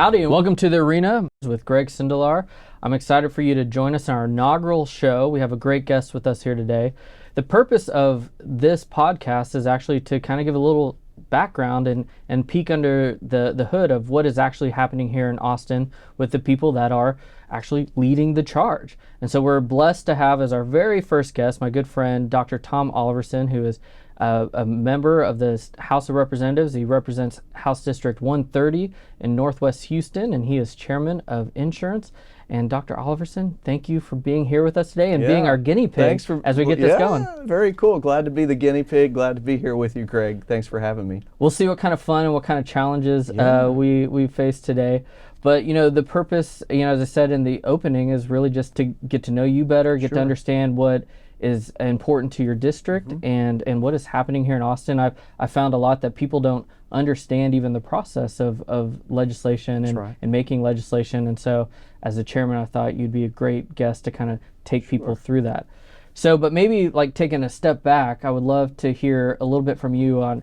Howdy, and welcome to the Arena with Greg Sindelar. I'm excited for you to join us in our inaugural show. We have a great guest with us here today. The purpose of this podcast is actually to kind of give a little background and peek under the hood of what is actually happening here in Austin with the people that are actually leading the charge. And so we're blessed to have as our very first guest my good friend Dr. Tom Oliverson, who is a member of the House of Representatives. He represents House District 130 in Northwest Houston, and he is chairman of insurance. And Dr. Oliverson, thank you for being here with us today and being our guinea pig as we get this going. Very cool. Glad to be the guinea pig. Glad to be here with you, Greg. Thanks for having me. We'll see what kind of fun and what kind of challenges we face today. But, the purpose, as I said in the opening, is really just to get to know you better, get to understand what is important to your district and what is happening here in Austin. I found a lot that people don't understand even the process of legislation and making legislation. And so as the chairman, I thought you'd be a great guest to kind of take people through that. So, but maybe like taking a step back, I would love to hear a little bit from you on,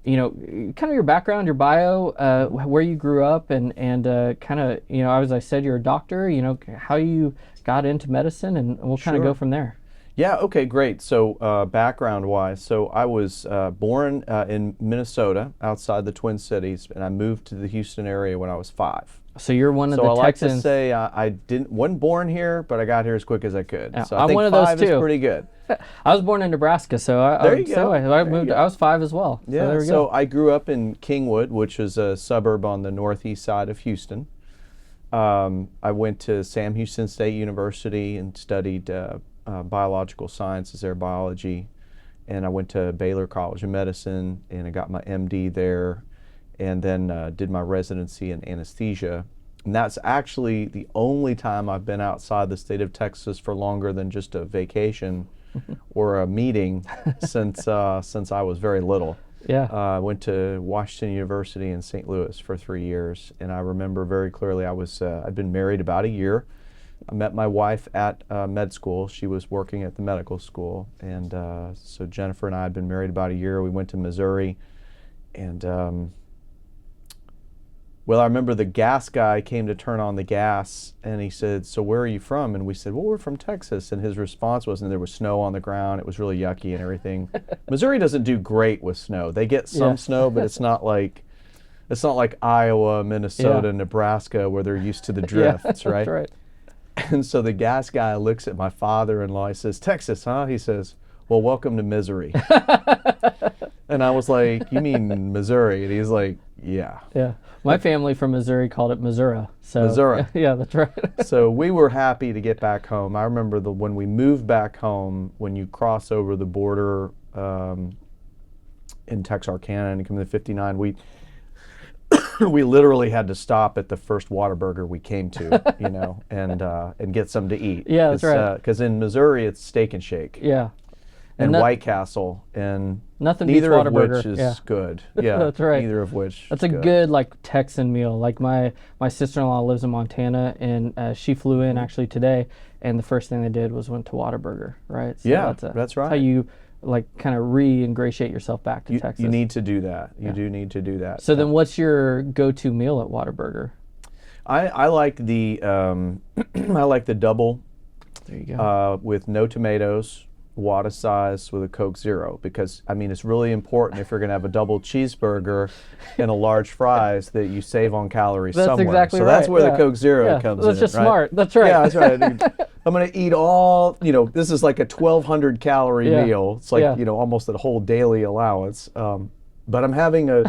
kind of your background, your bio, where you grew up and kind of, as I said, you're a doctor, how you got into medicine, and we'll kind of go from there. Yeah, okay, great. So background-wise, so I was born in Minnesota, outside the Twin Cities, and I moved to the Houston area when I was 5. So you're one of the Texans. Texans. So I like to say I wasn't born here, but I got here as quick as I could. Yeah, so I think one of 5 those too. Is pretty good. I was born in Nebraska, so I moved. I was 5 as well. Yeah, so there we go. I grew up in Kingwood, which is a suburb on the northeast side of Houston. I went to Sam Houston State University and studied biological sciences there, biology, and I went to Baylor College of Medicine and I got my MD there, and then did my residency in anesthesia. And that's actually the only time I've been outside the state of Texas for longer than just a vacation or a meeting since I was very little. Yeah. I went to Washington University in St. Louis for 3 years, and I remember very clearly I'd been married about a year. I met my wife at med school. She was working at the medical school, and so Jennifer and I had been married about a year. We went to Missouri, and I remember the gas guy came to turn on the gas, and he said, "So where are you from?" And we said, "Well, we're from Texas." And his response was, and there was snow on the ground. It was really yucky and everything. Missouri doesn't do great with snow. They get some snow, but it's not like Iowa, Minnesota, Nebraska, where they're used to the drifts, right? That's right. And so the gas guy looks at my father-in-law. He says, "Texas, huh?" He says, "Well, welcome to misery." And I was like, "You mean Missouri?" And he's like, "Yeah." Yeah. My family from Missouri called it Missouri. So, Missouri. Yeah, that's right. So we were happy to get back home. I remember when we moved back home, when you cross over the border in Texarkana and come to 59, we literally had to stop at the first Whataburger we came to, and get something to eat. Yeah, that's right. Because in Missouri, it's Steak and Shake. Yeah. And White Castle, and nothing neither beats of Whataburger. which is good. Yeah, that's right. Neither of which. That's a good Texan meal. Like my sister-in-law lives in Montana, and she flew in actually today, and the first thing they did was went to Whataburger, right? So that's right. That's how you kind of re-ingratiate yourself back to Texas. You need to do that. You do need to do that. So then, what's your go-to meal at Whataburger? I like the I like the double. There you go. With no tomatoes. Whata size with a Coke Zero, because it's really important if you're going to have a double cheeseburger and a large fries that you save on calories somewhere. That's exactly right. So that's where the Coke Zero comes in. That's just right? smart. That's right. Yeah, that's right. I'm going to eat all, this is like a 1,200 calorie meal. It's like, almost a whole daily allowance. But I'm having a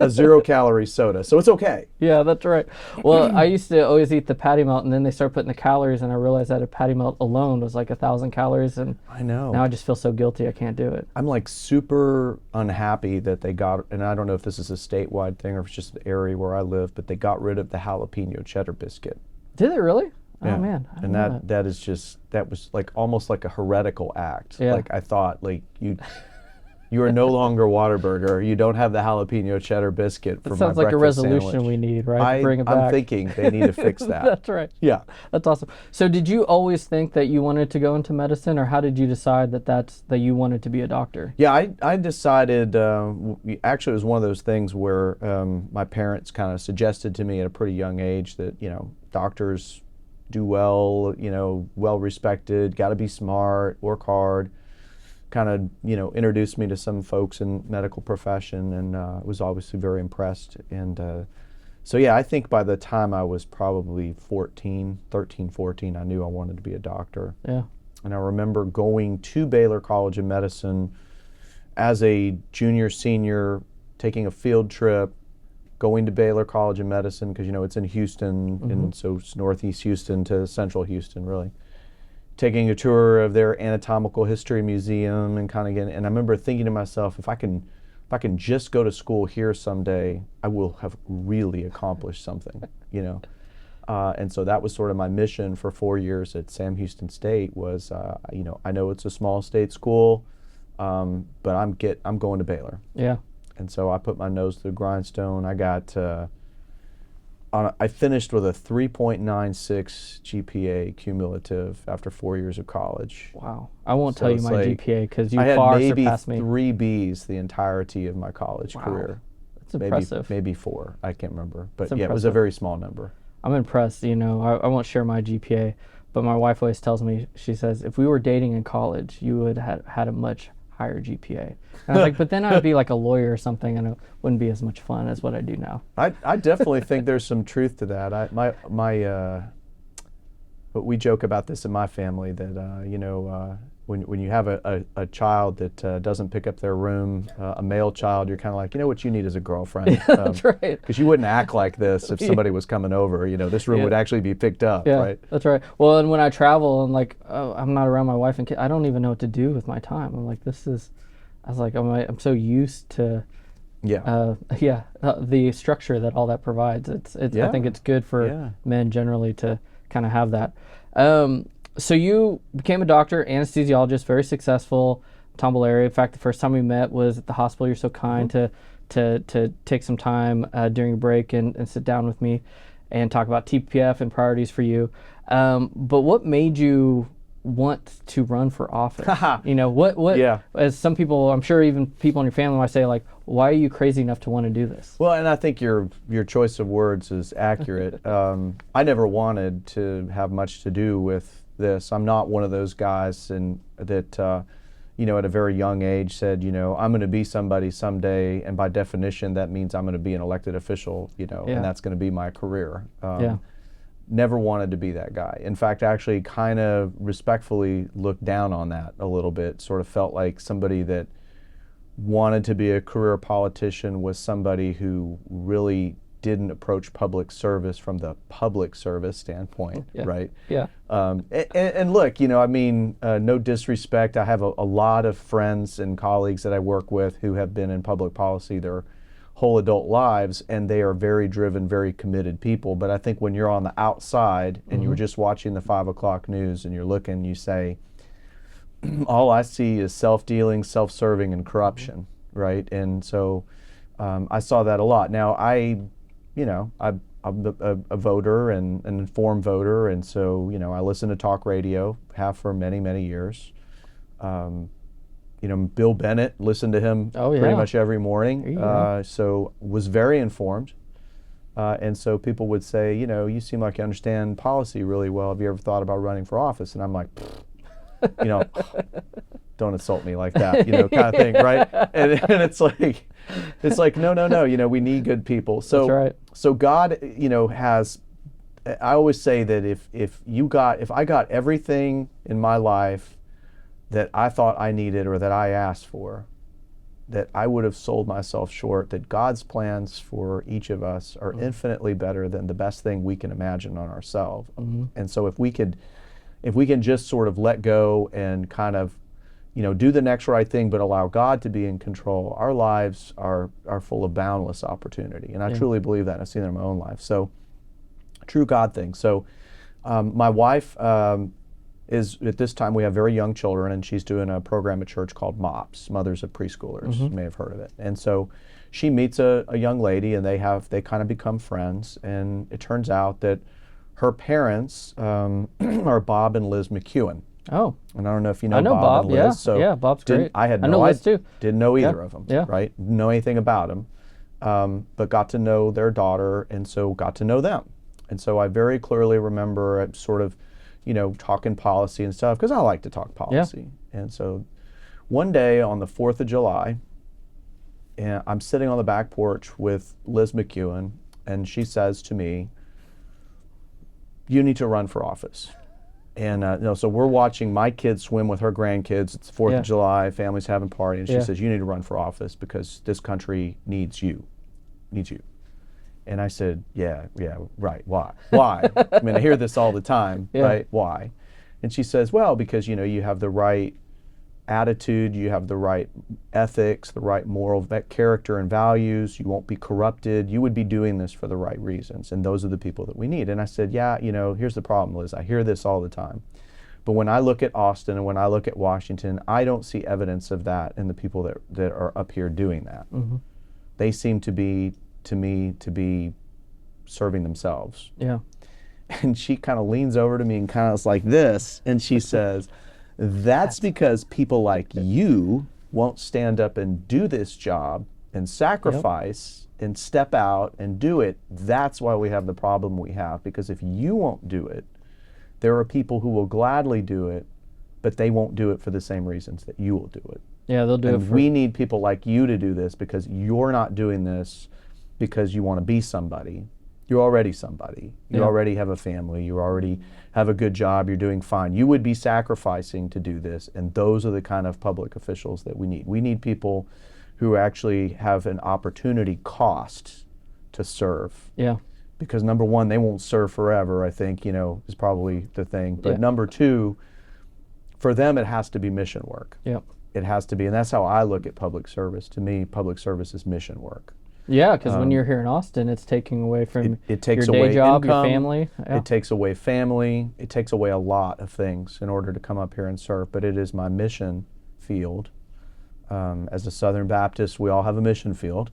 0 calorie soda, so it's okay. Yeah, that's right. Well, I used to always eat the patty melt, and then they started putting the calories, and I realized that a patty melt alone was like 1,000 calories, and I know. Now I just feel so guilty I can't do it. I'm super unhappy that they got, and I don't know if this is a statewide thing or if it's just the area where I live, but they got rid of the jalapeno cheddar biscuit. Did they really? Yeah. Oh man. And that was like almost like a heretical act. Yeah. Like I thought you You are no longer Whataburger. You don't have the jalapeno cheddar biscuit for It my sounds like a breakfast resolution sandwich. we need, right? To bring it I'm back. thinking they need to fix that. That's right. Yeah. That's awesome. So did you always think that you wanted to go into medicine, or how did you decide that you wanted to be a doctor? Yeah, I decided, actually it was one of those things where my parents kind of suggested to me at a pretty young age that, doctors do well, well respected, got to be smart, work hard. Kind of, introduced me to some folks in medical profession, and was obviously very impressed. And so yeah, I think by the time I was probably 13, 14, I knew I wanted to be a doctor. Yeah. And I remember going to Baylor College of Medicine as a junior, senior, taking a field trip, going to Baylor College of Medicine, because it's in Houston, and so it's northeast Houston to central Houston, really. Taking a tour of their anatomical history museum and kind of getting, and I remember thinking to myself, if I can just go to school here someday, I will have really accomplished something, And so that was sort of my mission for 4 years at Sam Houston State was, I know it's a small state school, but I'm going to Baylor. Yeah. And so I put my nose to the grindstone. I finished with a 3.96 GPA cumulative after 4 years of college. Wow. I won't So tell you it's my like, GPA because you I far had maybe surpassed me. 3 Bs the entirety of my college Wow. career. That's impressive. Maybe 4. I can't remember. But That's yeah, it was a impressive. very small number. I'm impressed. I won't share my GPA, but my wife always tells me, she says, if we were dating in college, you would have had a much higher GPA. And I was like, but then I'd be like a lawyer or something, and it wouldn't be as much fun as what I do now. I definitely think there's some truth to that. But we joke about this in my family that when you have a child that doesn't pick up their room, a male child, you're kind of like, what you need is a girlfriend. That's right. Because you wouldn't act like this if somebody was coming over. This room would actually be picked up, Yeah, right? that's right. Well, and when I travel and I'm not around my wife and kid, I don't even know what to do with my time. I'm like, I'm so used to the structure that all that provides. I think it's good for men generally to kind of have that. So you became a doctor, anesthesiologist, very successful, Tom Oliverson. In fact, the first time we met was at the hospital. You're so kind to take some time during a break and sit down with me and talk about TPF and priorities for you. But what made you want to run for office? As some people, I'm sure even people in your family might say, why are you crazy enough to want to do this? Well, and I think your choice of words is accurate. I never wanted to have much to do with this. I'm not one of those guys that at a very young age said, I'm going to be somebody someday, and by definition that means I'm going to be an elected official, and that's going to be my career. Never wanted to be that guy. In fact, actually kind of respectfully looked down on that a little bit, sort of felt like somebody that wanted to be a career politician was somebody who really didn't approach public service from the public service standpoint, right? Yeah. And look, no disrespect. I have a lot of friends and colleagues that I work with who have been in public policy their whole adult lives, and they are very driven, very committed people. But I think when you're on the outside and you're just watching the 5 o'clock news and you're looking, you say, all I see is self-dealing, self-serving, and corruption, right? And so I saw that a lot. Now, I'm a voter and an informed voter, and so, I listen to talk radio, have for many, many years. Bill Bennett, listened to him pretty much every morning, so was very informed. And so people would say, you seem like you understand policy really well. Have you ever thought about running for office? And I'm like, don't insult me like that, kind of thing, right? And it's like, no, we need good people. So, that's right. So God, has, I always say that if I got everything in my life that I thought I needed or that I asked for, that I would have sold myself short, that God's plans for each of us are infinitely better than the best thing we can imagine on ourselves. And so if we can just sort of let go and kind of, do the next right thing, but allow God to be in control, our lives are full of boundless opportunity. And I truly believe that, and I've seen it in my own life. So, true God thing. So, my wife, is at this time we have very young children, and she's doing a program at church called MOPS, Mothers of Preschoolers. You may have heard of it. And so she meets a young lady, and they kind of become friends. And it turns out that her parents are Bob and Liz McEwen. Oh. And I don't know if you know, I know Bob and Liz. yeah. So yeah, Bob's great. I had I no know Liz too. Didn't know either of them, Yeah. right? Didn't know anything about them, but got to know their daughter, and so got to know them. And so I very clearly remember sort of, talking policy and stuff, because I like to talk policy. And so one day on the 4th of July, and I'm sitting on the back porch with Liz McEwen, and she says to me, "You need to run for office." And so we're watching my kids swim with her grandkids. It's the 4th of July, family's having a party, and she says, "You need to run for office because this country needs you. Needs you." And I said, yeah, right. Why? Why? I mean, I hear this all the time, right? Why? And she says, well, because, you have the right attitude, you have the right ethics, the right moral character and values, you won't be corrupted, you would be doing this for the right reasons, and those are the people that we need. And I said, yeah, here's the problem, Liz. I hear this all the time. But when I look at Austin and when I look at Washington, I don't see evidence of that in the people that are up here doing that. They seem to be serving themselves. Yeah. And she kind of leans over to me and kind of is like this, and she says, that's because people like you won't stand up and do this job and sacrifice and step out and do it. That's why we have the problem we have, because if you won't do it, there are people who will gladly do it, but they won't do it for the same reasons that you will do it. Yeah, they'll do it And we need people like you to do this, because you're not doing this because you want to be somebody. You're already somebody. You already have a family. You already have a good job. You're doing fine. You would be sacrificing to do this, and those are the kind of public officials that we need. We need people who actually have an opportunity cost to serve. Yeah. Because number one, they won't serve forever, I think, is probably the thing. But number two, for them, it has to be mission work. Yeah. It has to be, and that's how I look at public service. To me, public service is mission work. Yeah, because when you're here in Austin, it's taking away from it takes your away day job, income, your family. Yeah. It takes away family. It takes away a lot of things in order to come up here and serve. But it is my mission field. As a Southern Baptist, we all have a mission field.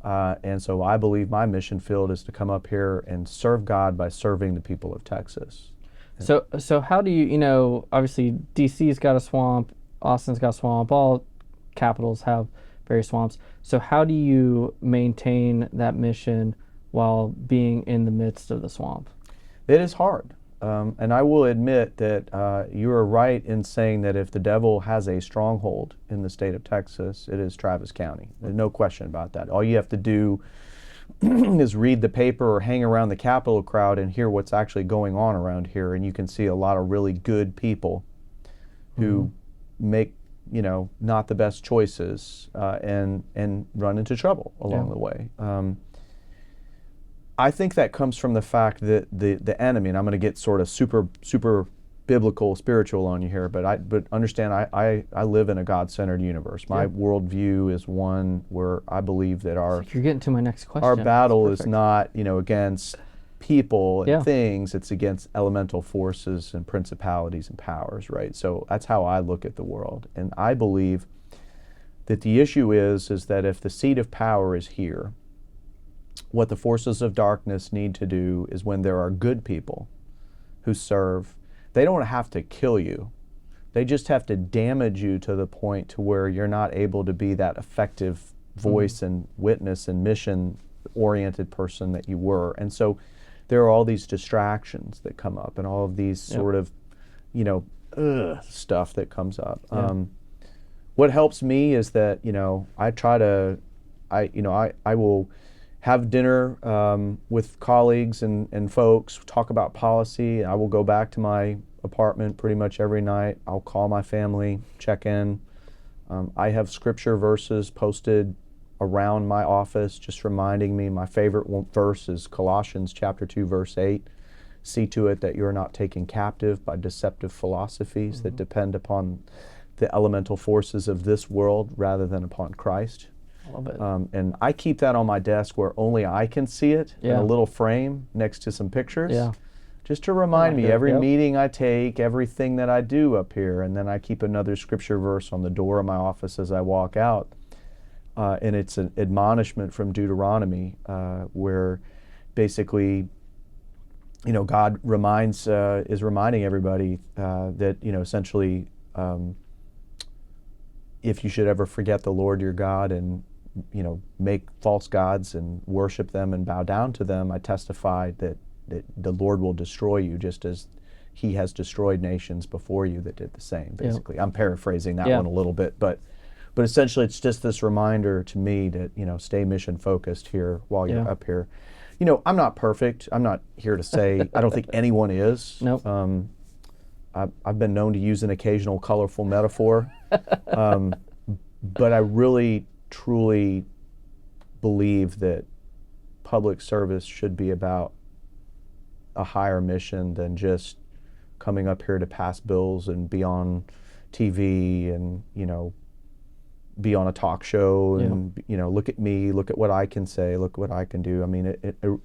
And so I believe my mission field is to come up here and serve God by serving the people of Texas. So how do you, obviously DC's got a swamp, Austin's got a swamp, all capitals have various swamps. So how do you maintain that mission while being in the midst of the swamp? It is hard. And I will admit that you are right in saying that if the devil has a stronghold in the state of Texas, it is Travis County. There's no question about that. All you have to do is read the paper or hang around the Capitol crowd and hear what's actually going on around here, and you can see a lot of really good people who make not the best choices and run into trouble along the way. I think that comes from the fact that the enemy, and I'm going to get sort of super biblical, spiritual on you here, but understand I live in a God-centered universe. My worldview is one where I believe that you're getting to my next question. Our battle is not against people and things, it's against elemental forces and principalities and powers, right? So that's how I look at the world. And I believe that the issue is that if the seat of power is here, what the forces of darkness need to do is, when there are good people who serve, they don't have to kill you. They just have to damage you to the point to where you're not able to be that effective voice and witness and mission-oriented person that you were. And so there are all these distractions that come up and all of these sort of, stuff that comes up. What helps me is that, I try to, I will have dinner with colleagues and folks, talk about policy. I will go back to my apartment pretty much every night. I'll call my family, check in. I have scripture verses posted around my office, just reminding me. My favorite verse is Colossians chapter 2, verse 8. See to it that you are not taken captive by deceptive philosophies that depend upon the elemental forces of this world rather than upon Christ. I love it. And I keep that on my desk where only I can see it in a little frame next to some pictures. Just to remind me, every Yep. meeting I take, everything that I do up here, and then I keep another scripture verse on the door of my office as I walk out. And it's an admonishment from Deuteronomy, where basically, God is reminding everybody that, essentially, if you should ever forget the Lord your God and, make false gods and worship them and bow down to them, I testify that the Lord will destroy you, just as he has destroyed nations before you that did the same, basically. Yeah. I'm paraphrasing that one a little bit, but essentially it's just this reminder to me that, stay mission focused here while you're up here. I'm not perfect. I'm not here to say, I don't think anyone is. Nope. I've been known to use an occasional colorful metaphor, but I really, truly believe that public service should be about a higher mission than just coming up here to pass bills and be on TV and, be on a talk show and, look at me, look at what I can say, look what I can do. I mean,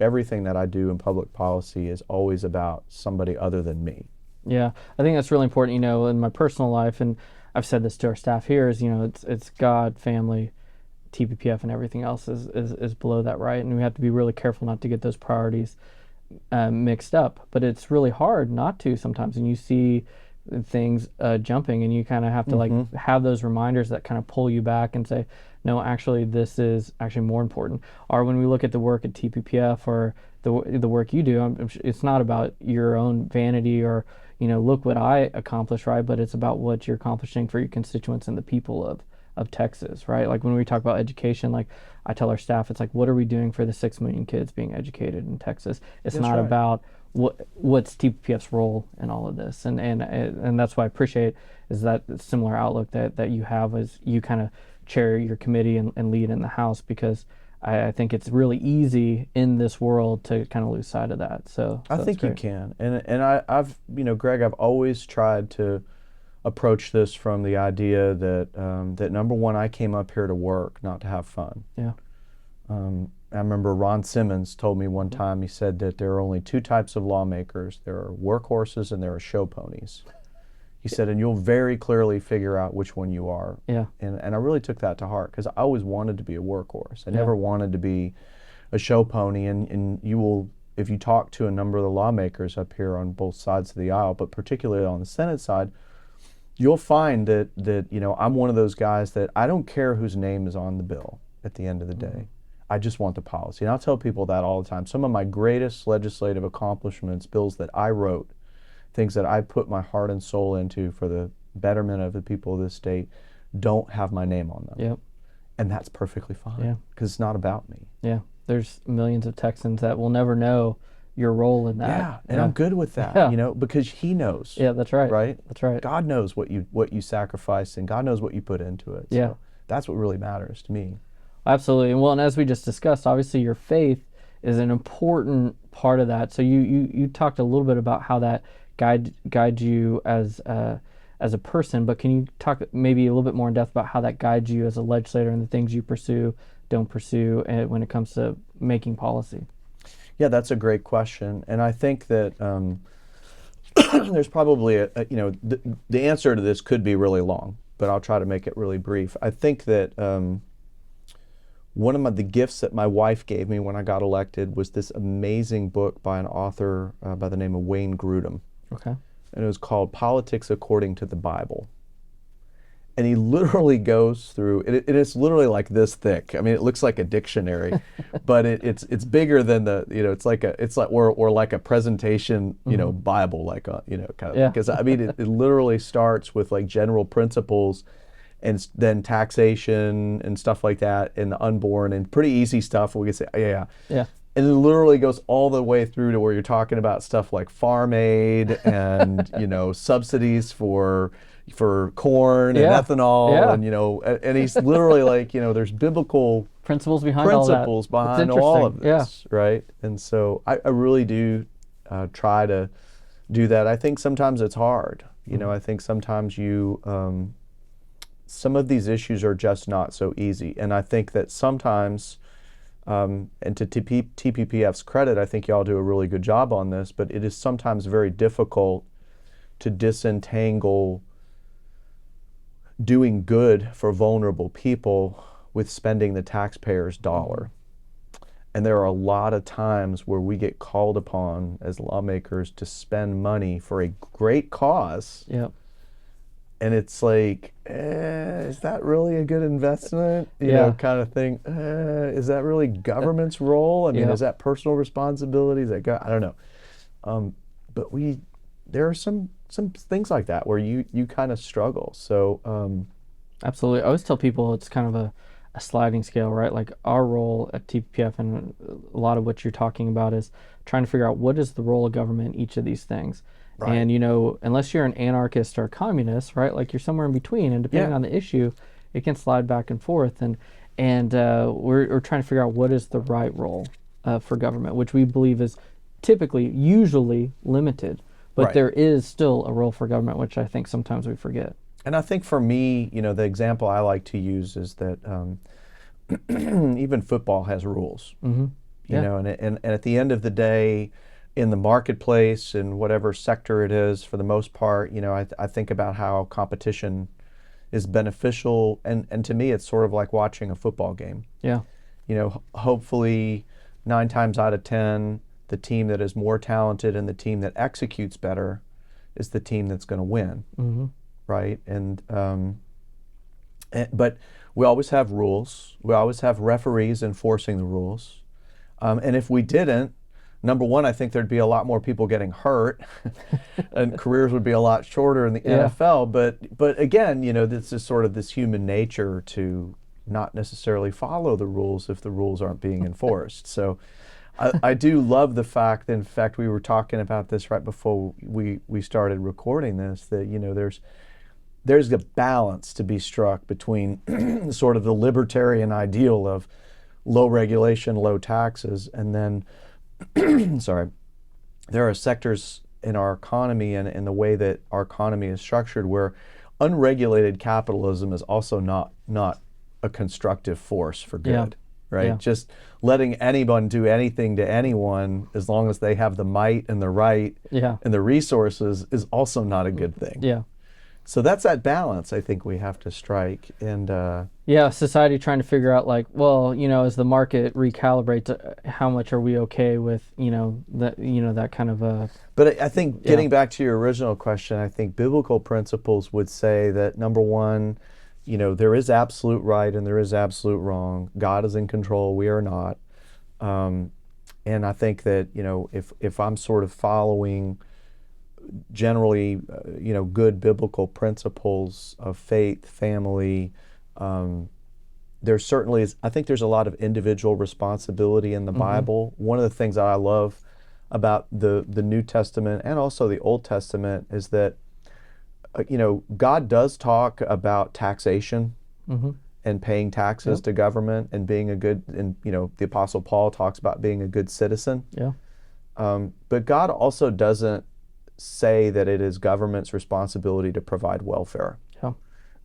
everything that I do in public policy is always about somebody other than me. Yeah, I think that's really important, in my personal life, and I've said this to our staff here, is, it's God, family, TPPF, and everything else is below that, right? And we have to be really careful not to get those priorities mixed up. But it's really hard not to sometimes, and you see things jumping, and you kind of have to like have those reminders that kind of pull you back and say, no, actually this is actually more important. Or when we look at the work at TPPF or the work you do, it's not about your own vanity or look what I accomplished, right? But it's about what you're accomplishing for your constituents and the people of Texas, right? Like when we talk about education, like I tell our staff, it's like, what are we doing for the 6 million kids being educated in Texas? It's not about what's TPPF's role in all of this, and that's why I appreciate is that similar outlook that you have as you kind of chair your committee and lead in the House, because I think it's really easy in this world to kind of lose sight of that. So I think you can, and I've Greg, I've always tried to approach this from the idea that that number one, I came up here to work, not to have fun. Yeah. I remember Ron Simmons told me one time, he said that there are only two types of lawmakers. There are workhorses and there are show ponies. He said, and you'll very clearly figure out which one you are. Yeah. And I really took that to heart, because I always wanted to be a workhorse. I never wanted to be a show pony. And you will, if you talk to a number of the lawmakers up here on both sides of the aisle, but particularly on the Senate side, you'll find that I'm one of those guys that I don't care whose name is on the bill at the end of the day. I just want the policy. And I'll tell people that all the time. Some of my greatest legislative accomplishments, bills that I wrote, things that I put my heart and soul into for the betterment of the people of this state, don't have my name on them. Yep. And that's perfectly fine, because it's not about me. Yeah. There's millions of Texans that will never know your role in that. Yeah, and I'm good with that, because he knows. Yeah, that's right. Right? That's right. God knows what you sacrificed, and God knows what you put into it. Yeah. So that's what really matters to me. Absolutely. Well, and as we just discussed, obviously your faith is an important part of that. So you talked a little bit about how that guides you as a person, but can you talk maybe a little bit more in depth about how that guides you as a legislator and the things you pursue, don't pursue when it comes to making policy? Yeah, that's a great question, and I think that there's probably the answer to this could be really long, but I'll try to make it really brief. I think that one of the gifts that my wife gave me when I got elected was this amazing book by an author by the name of Wayne Grudem. Okay. And it was called Politics According to the Bible. And he literally goes through, it's literally like this thick. I mean, it looks like a dictionary, but it's bigger than it's like a presentation, Bible, like kind of. Yeah. Because I mean, it literally starts with like general principles, and then taxation and stuff like that, and the unborn, and pretty easy stuff. We could say, yeah. And it literally goes all the way through to where you're talking about stuff like farm aid and subsidies for corn and ethanol, and and he's literally like, there's biblical principles behind all of this, right? And so I really do try to do that. I think sometimes it's hard. I think sometimes some of these issues are just not so easy, and I think that sometimes And to TPPF's credit, I think y'all do a really good job on this, but it is sometimes very difficult to disentangle doing good for vulnerable people with spending the taxpayer's dollar. And there are a lot of times where we get called upon as lawmakers to spend money for a great cause. Yep. And it's like, is that really a good investment? You know, kind of thing. Is that really government's role? I mean, is that personal responsibility? Is that I don't know. But there are some things like that where you kind of struggle. So absolutely. I always tell people it's kind of a sliding scale, right? Like our role at TPPF and a lot of what you're talking about is trying to figure out what is the role of government in each of these things. Right. And, you know, unless you're an anarchist or a communist, right, like you're somewhere in between, and depending on the issue, it can slide back and forth. And we're trying to figure out what is the right role for government, which we believe is usually limited. But there is still a role for government, which I think sometimes we forget. And I think for me, you know, the example I like to use is that even football has rules. You know, and at the end of the day, in the marketplace, in whatever sector it is, for the most part, you know, I think about how competition is beneficial, and to me, it's sort of like watching a football game. Yeah. You know, hopefully, 9 times out of 10, the team that is more talented and the team that executes better is the team that's going to win, right? But we always have rules. We always have referees enforcing the rules, and if we didn't, number one, I think there'd be a lot more people getting hurt and careers would be a lot shorter in the NFL. But again, you know, this is sort of this human nature to not necessarily follow the rules if the rules aren't being enforced. So I do love the fact that, in fact, we were talking about this right before we started recording this, that, you know, there's a balance to be struck between sort of the libertarian ideal of low regulation, low taxes, and then sorry, there are sectors in our economy and in the way that our economy is structured where unregulated capitalism is also not a constructive force for good, right? Yeah. Just letting anyone do anything to anyone as long as they have the might and the right and the resources is also not a good thing. Yeah. So that's that balance I think we have to strike. And society trying to figure out, like, well, you know, as the market recalibrates, how much are we okay with, that kind of But I think getting back to your original question, I think biblical principles would say that, number one, you know, there is absolute right and there is absolute wrong. God is in control, we are not. And I think that, you know, if I'm sort of following generally, good biblical principles of faith, family, there certainly is. I think there's a lot of individual responsibility in the Bible. One of the things that I love about the New Testament and also the Old Testament is that, God does talk about taxation and paying taxes to government and being a good, and the Apostle Paul talks about being a good citizen. Yeah. But God also doesn't say that it is government's responsibility to provide welfare. Yeah.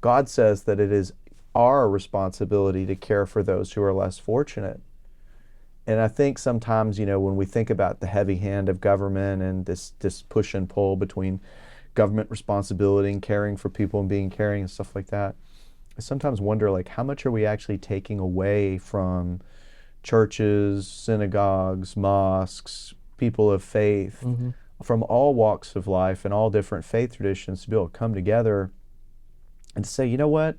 God says that it is our responsibility to care for those who are less fortunate. And I think sometimes, when we think about the heavy hand of government and this push and pull between government responsibility and caring for people and being caring and stuff like that, I sometimes wonder, like, how much are we actually taking away from churches, synagogues, mosques, people of faith, from all walks of life and all different faith traditions to be able to come together and to say, you know what,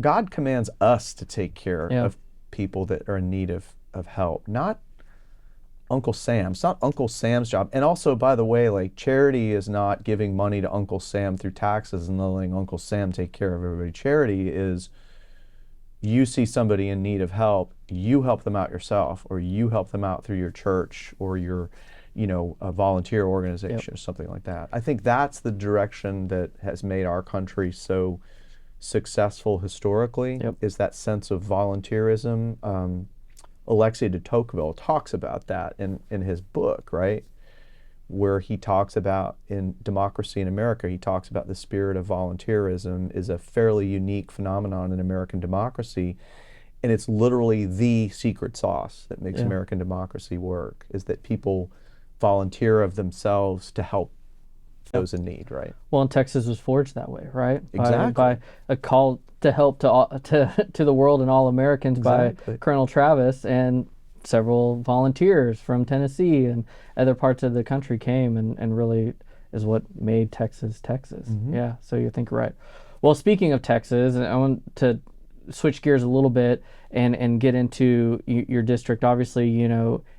God commands us to take care of people that are in need of help, not Uncle Sam. It's not Uncle Sam's job. And also, by the way, like, charity is not giving money to Uncle Sam through taxes and letting Uncle Sam take care of everybody. Charity is, you see somebody in need of help, you help them out yourself, or you help them out through your church or your a volunteer organization or something like that. I think that's the direction that has made our country so successful historically, is that sense of volunteerism. Alexis de Tocqueville talks about that in his book, right? Where he talks about, in Democracy in America, he talks about the spirit of volunteerism is a fairly unique phenomenon in American democracy. And it's literally the secret sauce that makes Yeah. American democracy work, is that people volunteer of themselves to help those in need, right? Well, and Texas was forged that way, right? Exactly. By a call to help to the world and all Americans Exactly. by Colonel Travis, and several volunteers from Tennessee and other parts of the country came and really is what made Texas Texas. Yeah, so you think right. Well, speaking of Texas, I want to switch gears a little bit and get into your district. Obviously,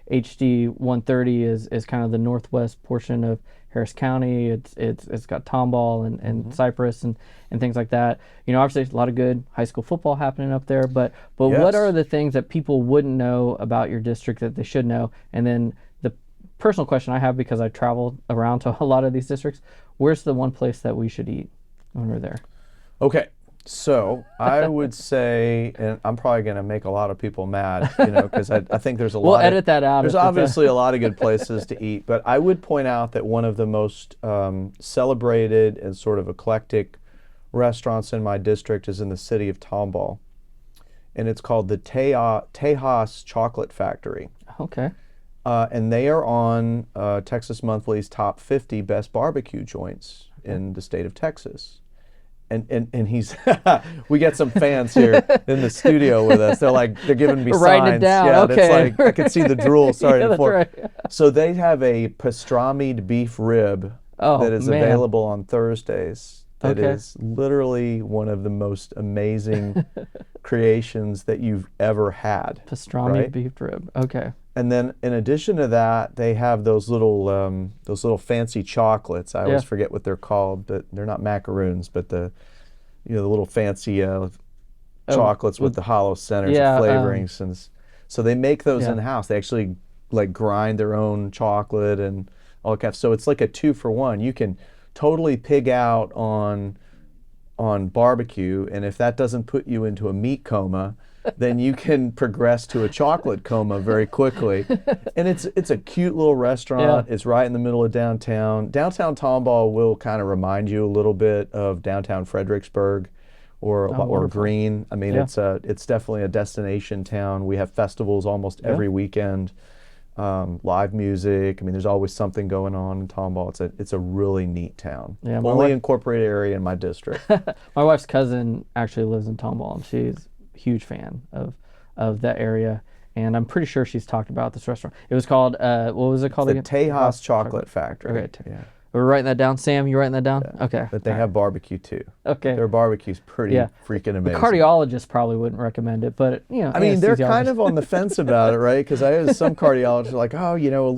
HD 130 is kind of the northwest portion of Harris County. It's got Tomball and Cypress and things like that. Obviously there's a lot of good high school football happening up there, but Yes. what are the things that people wouldn't know about your district that they should know? And then the personal question I have, because I travel around to a lot of these districts, where's the one place that we should eat when we're there? Okay, so I would say, and I'm probably going to make a lot of people mad, because I think there's a We'll lot. edit that out. There's obviously a lot of good places to eat, but I would point out that one of the most celebrated and sort of eclectic restaurants in my district is in the city of Tomball, and it's called the Tejas Chocolate Factory. Okay. And they are on Texas Monthly's top 50 best barbecue joints in the state of Texas. And he's we get some fans here in the studio with us. They're giving me Writing it signs. down. Yeah, Okay. it's like I can see the drool starting Yeah, to that's form. right. So they have a pastrami'd beef rib Oh, that is man. available on Thursdays. That Okay. is literally one of the most amazing creations that you've ever had. Pastrami right? beef rib. Okay. And then in addition to that, they have those little fancy chocolates. I always Yeah. forget what they're called, but they're not macaroons, but the little fancy chocolates with the hollow centers yeah, of flavorings. And so they make those Yeah. in house. They actually like grind their own chocolate and all that kind of. So it's like a 2-for-1. You can totally pig out on barbecue, and if that doesn't put you into a meat coma, then you can progress to a chocolate coma very quickly. And it's a cute little restaurant. Yeah. It's right in the middle of downtown. Downtown Tomball will kind of remind you a little bit of downtown Fredericksburg or wonderful. Greene. I mean, Yeah. it's definitely a destination town. We have festivals almost every weekend. Live music. I mean, there's always something going on in Tomball. It's a really neat town. Yeah, my Only wife- incorporated area in my district. My wife's cousin actually lives in Tomball, and she's a huge fan of that area. And I'm pretty sure she's talked about this restaurant. It was called, what was it called The again? Tejas Chocolate Factory. Okay. Yeah. We're writing that down. Sam, you writing that down? Okay. But they have barbecue too. Okay. Their barbecue's pretty Yeah. freaking The amazing. cardiologist probably wouldn't recommend it, but I mean, they're kind anesthesiologist. of on the fence about it, right? Because I have some cardiologists are like, oh, a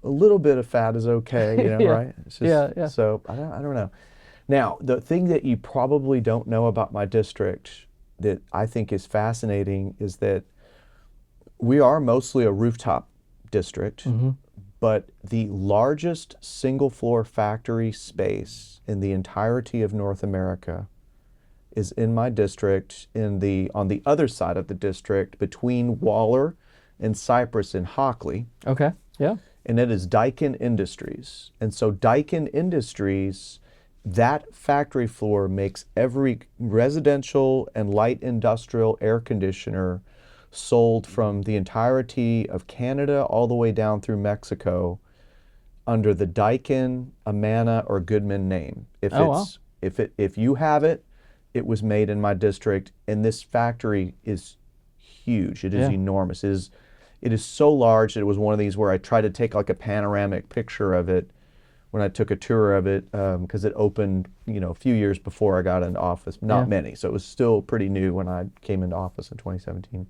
little bit of fat is okay, Yeah. right? It's just, Yeah. So I don't know. Now, the thing that you probably don't know about my district that I think is fascinating is that we are mostly a rooftop district, but the largest single floor factory space in the entirety of North America is in my district on the other side of the district between Waller and Cypress in Hockley, Okay. Yeah. and it is Daikin Industries. And so Daikin Industries, that factory floor makes every residential and light industrial air conditioner sold from the entirety of Canada all the way down through Mexico under the Daikin, Amana, or Goodman name. If you have it, it was made in my district, and this factory is huge. It is enormous. It is so large that it was one of these where I tried to take like a panoramic picture of it when I took a tour of it, because it opened a few years before I got into office. Not many, so it was still pretty new when I came into office in 2017.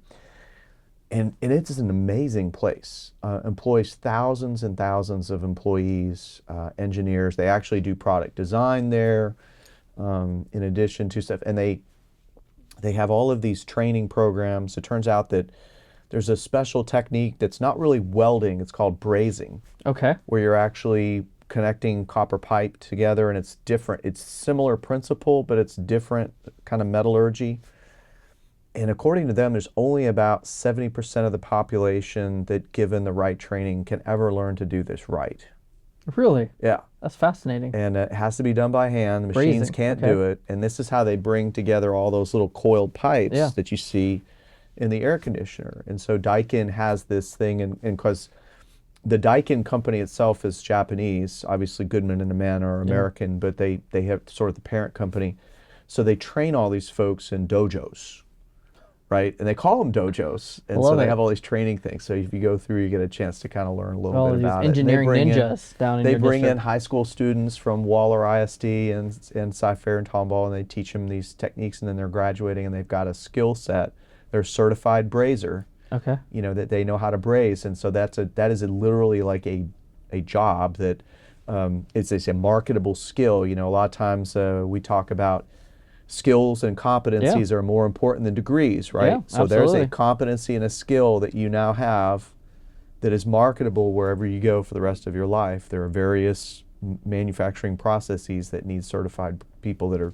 And it's an amazing place. Employs thousands and thousands of employees, engineers. They actually do product design there, in addition to stuff. And they have all of these training programs. It turns out that there's a special technique that's not really welding. It's called brazing. Okay. Where you're actually connecting copper pipe together, and it's different. It's similar principle, but it's different kind of metallurgy. And according to them, there's only about 70% of the population that, given the right training, can ever learn to do this right. Really? Yeah. That's fascinating. And it has to be done by hand. The machines Brazing, can't okay. do it. And this is how they bring together all those little coiled pipes Yeah. that you see in the air conditioner. And so Daikin has this thing, and because the Daikin company itself is Japanese, obviously Goodman and the men are American, but they have sort of the parent company. So they train all these folks in dojos, right? And they call them dojos. And so they have all these training things. So if you go through, you get a chance to kind of learn a little bit about it. Engineering ninjas down in your They bring district. in high school students from Waller ISD and Cy-Fair and Tomball, and they teach them these techniques, and then they're graduating and they've got a skill set. They're certified brazier. Okay. You know, that they know how to braze, and so that is literally like a job that it's a marketable skill. You know, a lot of times we talk about skills and competencies are more important than degrees, right? Yeah, so absolutely. there's a competency and a skill that you now have that is marketable wherever you go for the rest of your life. There are various manufacturing processes that need certified people that are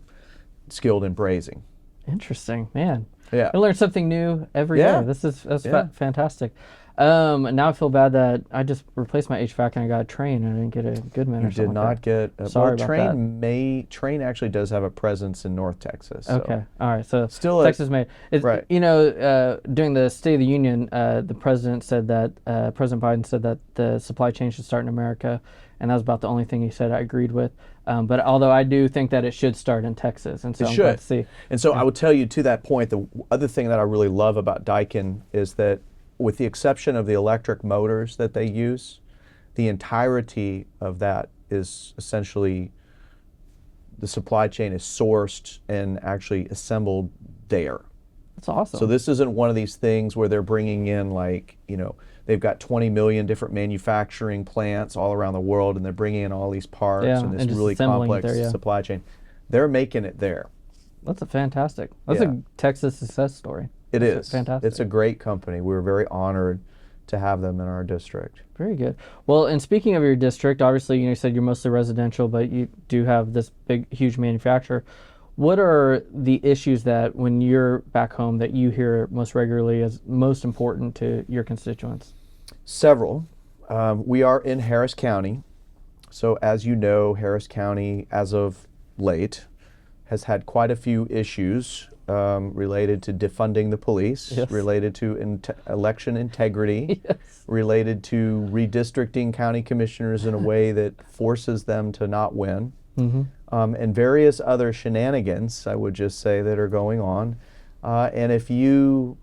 skilled in brazing. Interesting, man. Yeah. I learn something new every day. That's fantastic. Now I feel bad that I just replaced my HVAC and I got a Train and I didn't get a Goodman or something. You did not get a Sorry about that. Train actually does have a presence in North Texas. So. Okay, all right. So still Texas made. Right. You know, during the State of the Union, the president said that President Biden said that the supply chain should start in America, and that was about the only thing he said I agreed with. But although I do think that it should start in Texas, and so I'm glad to see. And so I would tell you, to that point, the other thing that I really love about Daikin is that, with the exception of the electric motors that they use, the entirety of that is essentially, the supply chain is sourced and actually assembled there. That's awesome. So this isn't one of these things where they're bringing in, like, you know, they've got 20 million different manufacturing plants all around the world, and they're bringing in all these parts and this really complex supply chain. They're making it there. That's a fantastic. That's a Texas success story. It is fantastic. It's a great company. We're very honored to have them in our district. Very good. Well, and speaking of your district, obviously, you said you're mostly residential, but you do have this big, huge manufacturer. What are the issues that, when you're back home, that you hear most regularly as most important to your constituents? Several. We are in Harris County. So as you know, Harris County, as of late, has had quite a few issues related to defunding the police, related to election integrity, related to redistricting county commissioners in a way that forces them to not win. And various other shenanigans, I would just say, that are going on. And if you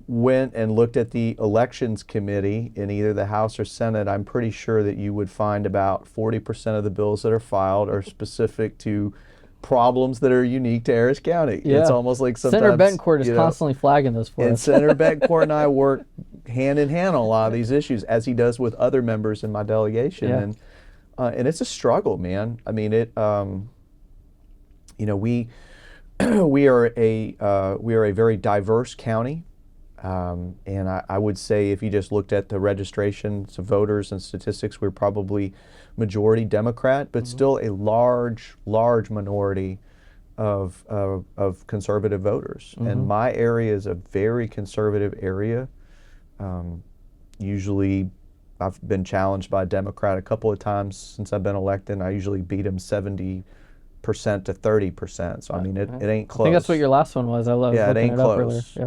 went and looked at the elections committee in either the House or Senate, I'm pretty sure that you would find about 40% of the bills that are filed are specific to problems that are unique to Harris County. Yeah. It's almost like sometimes Senator Betancourt is constantly flagging those for us. And Senator Betancourt and I work hand in hand on a lot of these issues, as he does with other members in my delegation. And it's a struggle, man. I mean, we are a very diverse county, and I would say, if you just looked at the registrations of voters and statistics, we're probably majority Democrat, but still a large minority of conservative voters. And my area is a very conservative area. Usually, I've been challenged by a Democrat a couple of times since I've been elected, and I usually beat him 70% to 30%. So I mean, it ain't close. I think that's what your last one was. I love it ain't close.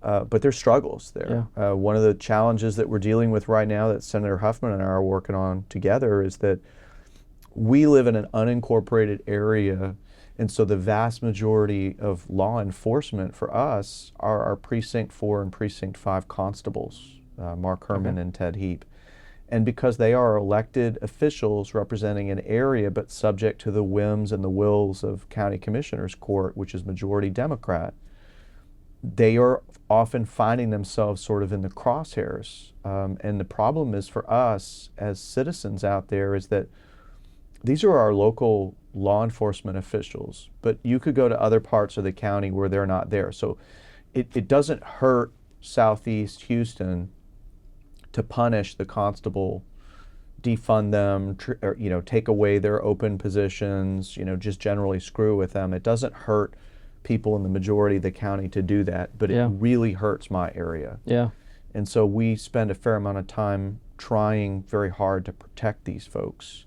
But there's struggles there. One of the challenges that we're dealing with right now, that Senator Huffman and I are working on together, is that we live in an unincorporated area, and so the vast majority of law enforcement for us are our Precinct 4 and Precinct 5 constables, Mark Herman and Ted Heap. And because they are elected officials representing an area but subject to the whims and the wills of County Commissioners Court, which is majority Democrat, they are often finding themselves sort of in the crosshairs. And the problem is, for us as citizens out there, is that these are our local law enforcement officials, but you could go to other parts of the county where they're not there. So it doesn't hurt Southeast Houston to punish the constable, defund them, or take away their open positions, just generally screw with them. It doesn't hurt people in the majority of the county to do that, but it really hurts my area. Yeah. And so we spend a fair amount of time trying very hard to protect these folks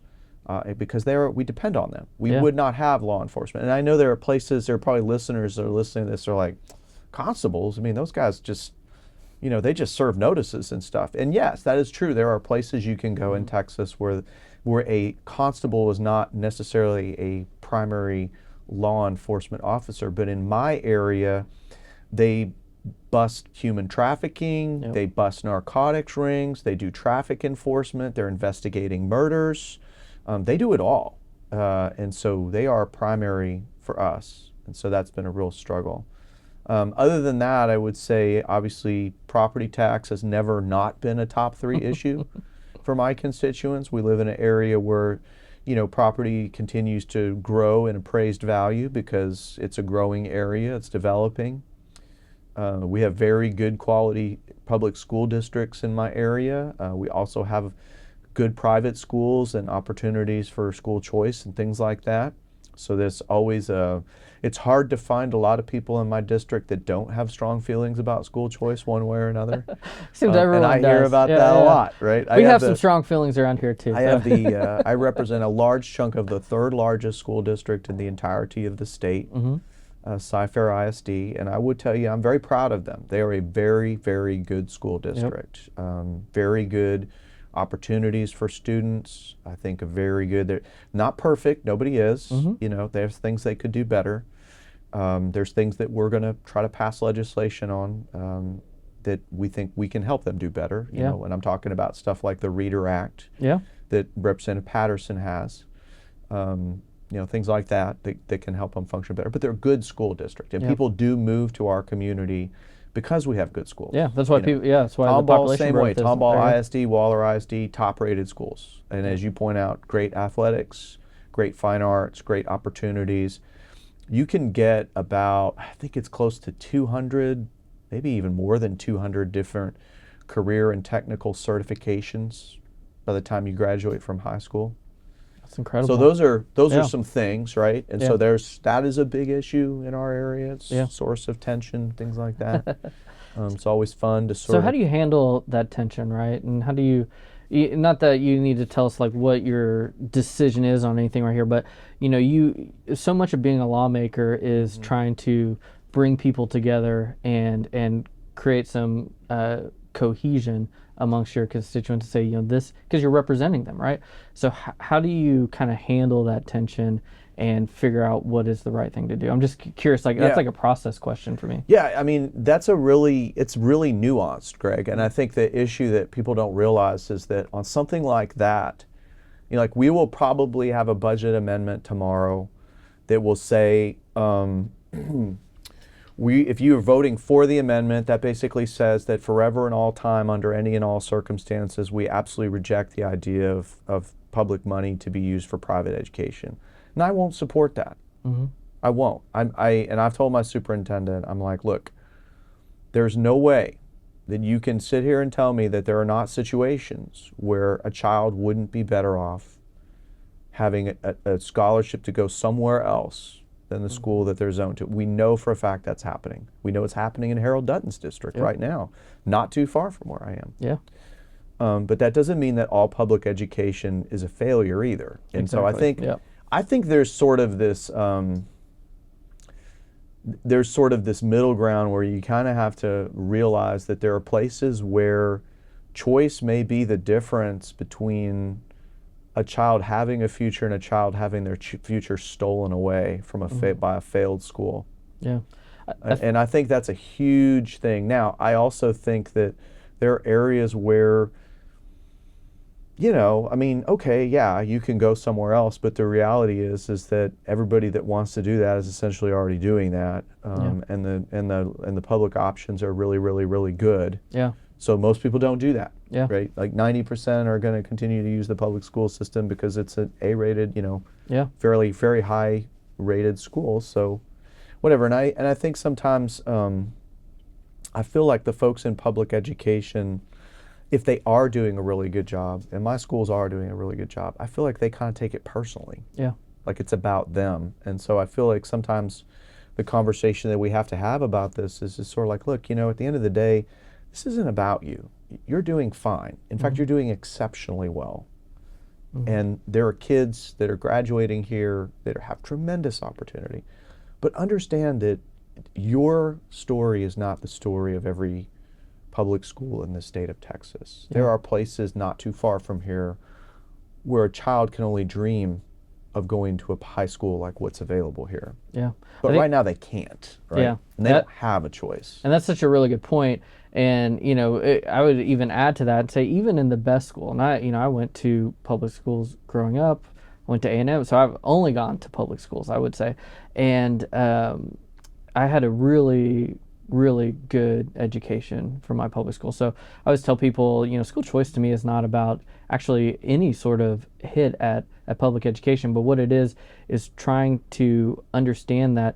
because we depend on them. We would not have law enforcement. And I know there are probably listeners that are listening to this are like, constables, I mean, those guys just, they just serve notices and stuff. And yes, that is true. There are places you can go in Texas where a constable is not necessarily a primary law enforcement officer, but in my area, they bust human trafficking, they bust narcotics rings, they do traffic enforcement, they're investigating murders, they do it all. And so they are primary for us. And so that's been a real struggle. Other than that, I would say, obviously, property tax has never not been a top 3 issue for my constituents. We live in an area where, property continues to grow in appraised value because it's a growing area, it's developing. We have very good quality public school districts in my area. We also have good private schools and opportunities for school choice and things like that. So there's always it's hard to find a lot of people in my district that don't have strong feelings about school choice one way or another. Seems everyone and I does. hear about that a lot, right? We have some strong feelings around here too. I represent a large chunk of the 3rd largest school district in the entirety of the state, Cy-Fair ISD, and I would tell you I'm very proud of them. They are a very, very good school district. Very good opportunities for students. I think they're not perfect, nobody is. There's things they could do better. There's things that we're going to try to pass legislation on that we think we can help them do better. You know, and I'm talking about stuff like the Reader Act that Representative Patterson has. Things like that can help them function better. But they're a good school district, and people do move to our community because we have good schools. Yeah, that's why people. Yeah, that's why the population same growth way. is Tomball ISD, Waller ISD, top-rated schools, and as you point out, great athletics, great fine arts, great opportunities. You can get about, I think it's close to 200, maybe even more than 200 different career and technical certifications by the time you graduate from high school. That's incredible. So those are some things, right? And so that is a big issue in our area. It's a source of tension, things like that. It's always fun to So how do you handle that tension, right? And how do you, not that you need to tell us like what your decision is on anything right here, but so much of being a lawmaker is trying to bring people together and create some cohesion amongst your constituents to say, this, because you're representing them, right? So how do you kind of handle that tension and figure out what is the right thing to do? I'm just curious, that's like a process question for me. Yeah, I mean, it's really nuanced, Greg. And I think the issue that people don't realize is that on something like that, we will probably have a budget amendment tomorrow that will say, if you are voting for the amendment, that basically says that forever and all time, under any and all circumstances, we absolutely reject the idea of public money to be used for private education. And I won't support that. I won't. And I've told my superintendent, I'm like, look, there's no way that you can sit here and tell me that there are not situations where a child wouldn't be better off having a scholarship to go somewhere else than the school that they're zoned to. We know for a fact that's happening. We know it's happening in Harold Dutton's district right now, not too far from where I am. Yeah. But that doesn't mean that all public education is a failure either. And so I think there's sort of this middle ground where you kind of have to realize that there are places where choice may be the difference between a child having a future and a child having their future stolen away from by a failed school. Yeah. And I think that's a huge thing. Now, I also think that there are areas where, you can go somewhere else, but the reality is that everybody that wants to do that is essentially already doing that. And the public options are really, really, really good. Yeah. So most people don't do that, right? Like 90% are going to continue to use the public school system because it's an A-rated, fairly, very high-rated school. So whatever. And I think sometimes I feel like the folks in public education, if they are doing a really good job, and my schools are doing a really good job, I feel like they kind of take it personally. Yeah. Like it's about them. And so I feel like sometimes the conversation that we have to have about this is just sort of like, look, at the end of the day, this isn't about you. You're doing fine. In fact, you're doing exceptionally well. And there are kids that are graduating here that have tremendous opportunity. But understand that your story is not the story of every public school in the state of Texas. Yeah. There are places not too far from here where a child can only dream of going to a high school like what's available here. Yeah. But right now they can't, right? Yeah. And they don't have a choice. And that's such a really good point. And, you know, I would even add to that and say, even in the best school, and I went to public schools growing up, went to A&M, so I've only gone to public schools, I would say. And I had a really, really good education from my public school. So I always tell people, you know, school choice to me is not about actually any sort of hit at public education, but what it is trying to understand that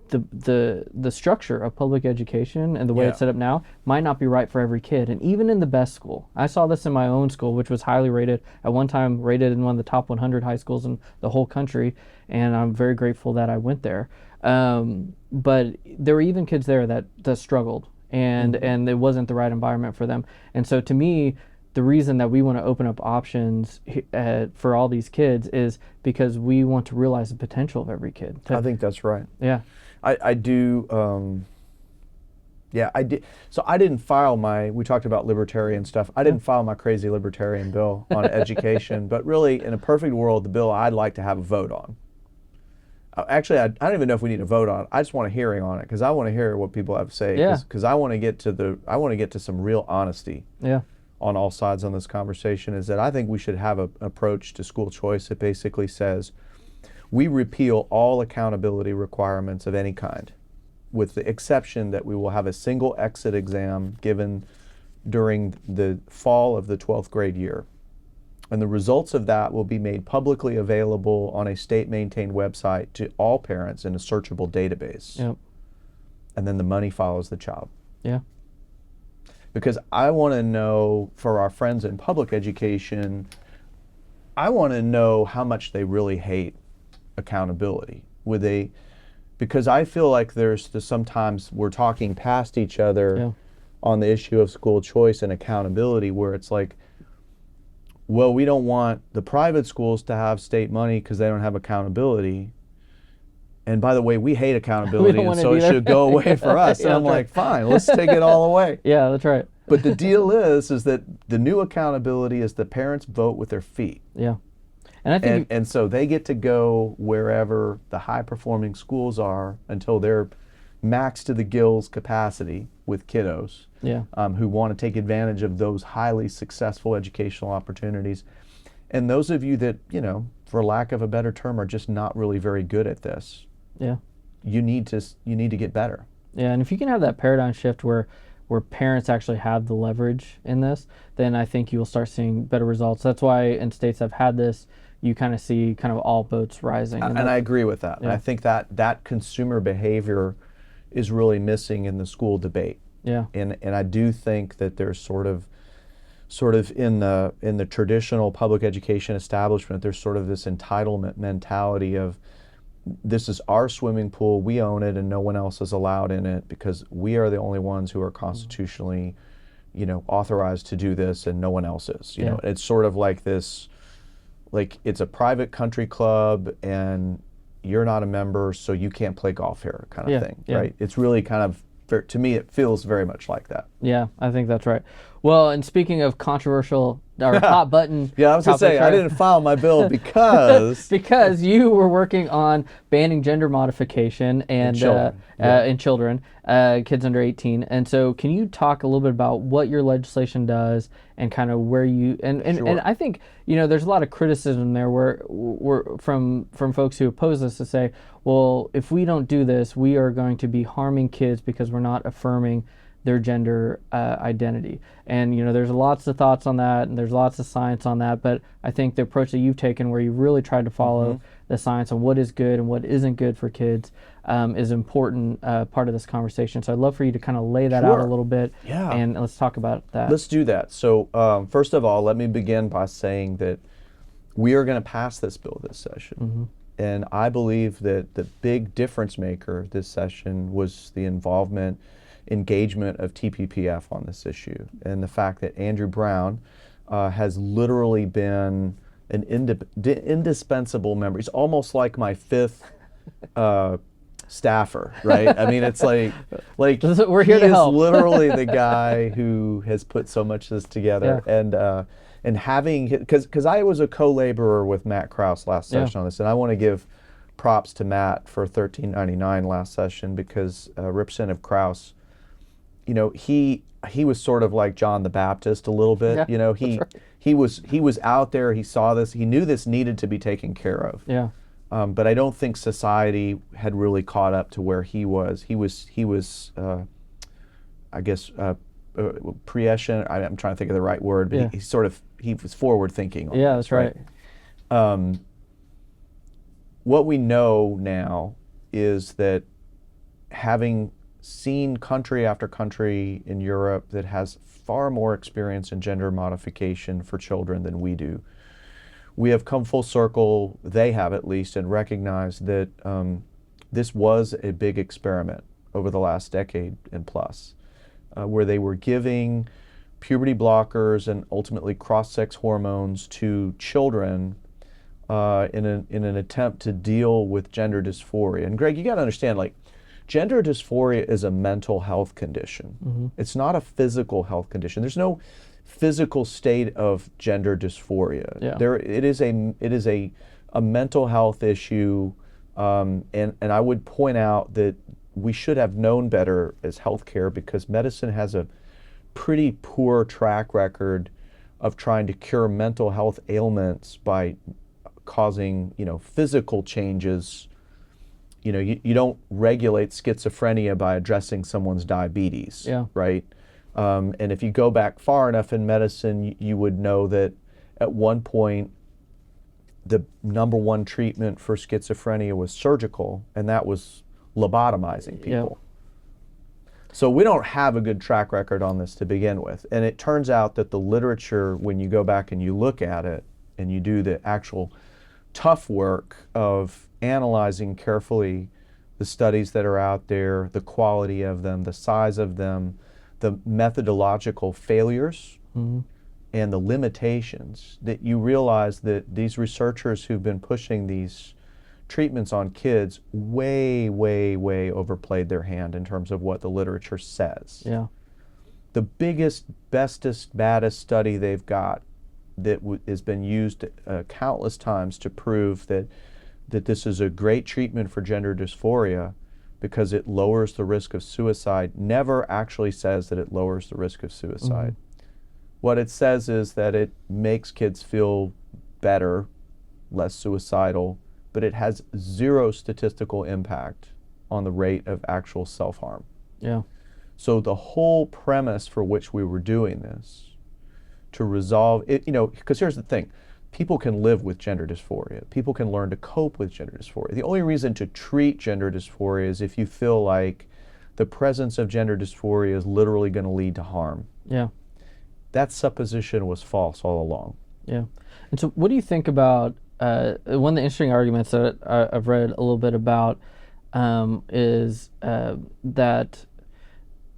the structure of public education and the way it's set up now might not be right for every kid. And even in the best school, I saw this in my own school, which was highly rated, at one time rated in one of the top 100 high schools in the whole country, and I'm very grateful that I went there. But there were even kids there that struggled, and it wasn't the right environment for them. And so to me, the reason that we want to open up options for all these kids is because we want to realize the potential of every kid. I think that's right. Yeah. I do. I did. So I didn't file we talked about libertarian stuff. I didn't file my crazy libertarian bill on education, but really, in a perfect world, the bill I'd like to have a vote on. Actually, I don't even know if we need a vote on it. I just want a hearing on it because I want to hear what people have to say. Yeah. Because I want to get to some real honesty. Yeah. On all sides on this conversation, is that I think we should have an approach to school choice that basically says we repeal all accountability requirements of any kind, with the exception that we will have a single exit exam given during the fall of the 12th grade year. And the results of that will be made publicly available on a state-maintained website to all parents in a searchable database. Yep. And then the money follows the child. Yeah. Because I want to know, for our friends in public education, I want to know how much they really hate accountability. Because I feel like sometimes we're talking past each other on the issue of school choice and accountability, where it's like, well, we don't want the private schools to have state money because they don't have accountability. And by the way, we hate accountability, and so it should go away for us. And I'm like, fine, let's take it all away. Yeah, that's right. But the deal is that the new accountability is the parents vote with their feet. Yeah. And I think and so they get to go wherever the high-performing schools are until they're maxed to the gills capacity with kiddos who want to take advantage of those highly successful educational opportunities. And those of you that, you know, for lack of a better term, are just not really very good at this. Yeah. You need to get better. Yeah, and if you can have that paradigm shift where parents actually have the leverage in this, then I think you will start seeing better results. That's why in states that have had this, you kind of see kind of all boats rising. And I agree with that. Yeah. And I think that consumer behavior is really missing in the school debate. Yeah. And I do think that there's sort of in the traditional public education establishment, there's sort of this entitlement mentality of, this is our swimming pool, we own it, and no one else is allowed in it because we are the only ones who are constitutionally, you know, authorized to do this, and no one else is. You know, it's sort of like this, like it's a private country club, and you're not a member, so you can't play golf here, kind of thing, right? It's really kind of, to me, it feels very much like that. Yeah, I think that's right. Well, and speaking of controversial or hot button, I was going to say, I didn't file my bill because because you were working on banning gender modification and in children, kids under 18. And so, can you talk a little bit about what your legislation does and kind of where you and I think, you know, there's a lot of criticism there where from folks who oppose this to say, well, if we don't do this, we are going to be harming kids because we're not affirming their gender identity. And, you know, there's lots of thoughts on that, and there's lots of science on that, but I think the approach that you've taken, where you really tried to follow the science on what is good and what isn't good for kids, is an important part of this conversation. So I'd love for you to kind of lay that out a little bit, and let's talk about that. Let's do that. So first of all, let me begin by saying that we are going to pass this bill this session. And I believe that the big difference maker this session was the involvement engagement of TPPF on this issue, and the fact that Andrew Brown has literally been an indispensable member. He's almost like my fifth staffer, right? I mean, it's like we're here to help. He is literally the guy who has put so much of this together, and having, because I was a co-laborer with Matt Krause last session on this, and I want to give props to Matt for 1399 last session, because Representative Krause, you know, he was sort of like John the Baptist a little bit. Yeah, you know, he was out there. He saw this. He knew this needed to be taken care of. Yeah. But I don't think society had really caught up to where he was. He was, I guess, prescient. I'm trying to think of the right word, but he was forward thinking. Yeah, that's right. What we know now is that, having seen country after country in Europe that has far more experience in gender modification for children than we do, we have come full circle, they have at least, and recognized that this was a big experiment over the last decade and plus, where they were giving puberty blockers and ultimately cross-sex hormones to children in an attempt to deal with gender dysphoria. And Greg, you got to understand, like, gender dysphoria is a mental health condition. Mm-hmm. It's not a physical health condition. There's no physical state of gender dysphoria. Yeah. It is a mental health issue, and I would point out that we should have known better as healthcare, because medicine has a pretty poor track record of trying to cure mental health ailments by causing, you know, physical changes. You know, you don't regulate schizophrenia by addressing someone's diabetes, right? And if you go back far enough in medicine, you would know that at one point, the number one treatment for schizophrenia was surgical, and that was lobotomizing people. So we don't have a good track record on this to begin with. And it turns out that the literature, when you go back and you look at it, and you do the actual tough work of analyzing carefully the studies that are out there, the quality of them, the size of them, the methodological failures, and the limitations, that you realize that these researchers who've been pushing these treatments on kids way overplayed their hand in terms of what the literature says. Yeah. The biggest, bestest, baddest study they've got that has been used countless times to prove that this is a great treatment for gender dysphoria because it lowers the risk of suicide, never actually says that it lowers the risk of suicide. Mm-hmm. What it says is that it makes kids feel better, less suicidal, but it has zero statistical impact on the rate of actual self-harm. Yeah. So the whole premise for which we were doing this, to resolve it, you know, because here's the thing, people can live with gender dysphoria. People can learn to cope with gender dysphoria. The only reason to treat gender dysphoria is if you feel like the presence of gender dysphoria is literally going to lead to harm. Yeah. That supposition was false all along. Yeah. And so what do you think about, one of the interesting arguments that I've read a little bit about is that,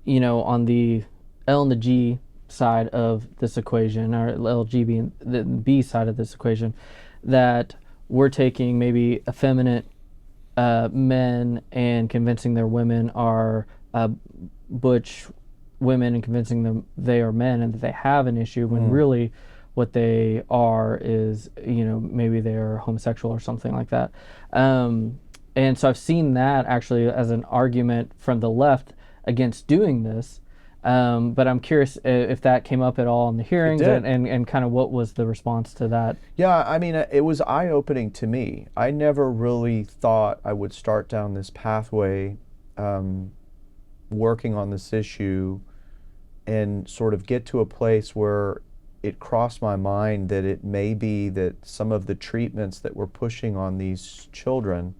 you know, on the L and the G side of this equation, or LG being the B side of this equation, that we're taking maybe effeminate men and convincing their women are butch women and convincing them they are men and that they have an issue, when really what they are is, you know, maybe they're homosexual or something like that. And so I've seen that actually as an argument from the left against doing this. But I'm curious if that came up at all in the hearings, and kind of what was the response to that? Yeah, I mean, it was eye-opening to me. I never really thought I would start down this pathway working on this issue and sort of get to a place where it crossed my mind that it may be that some of the treatments that we're pushing on these children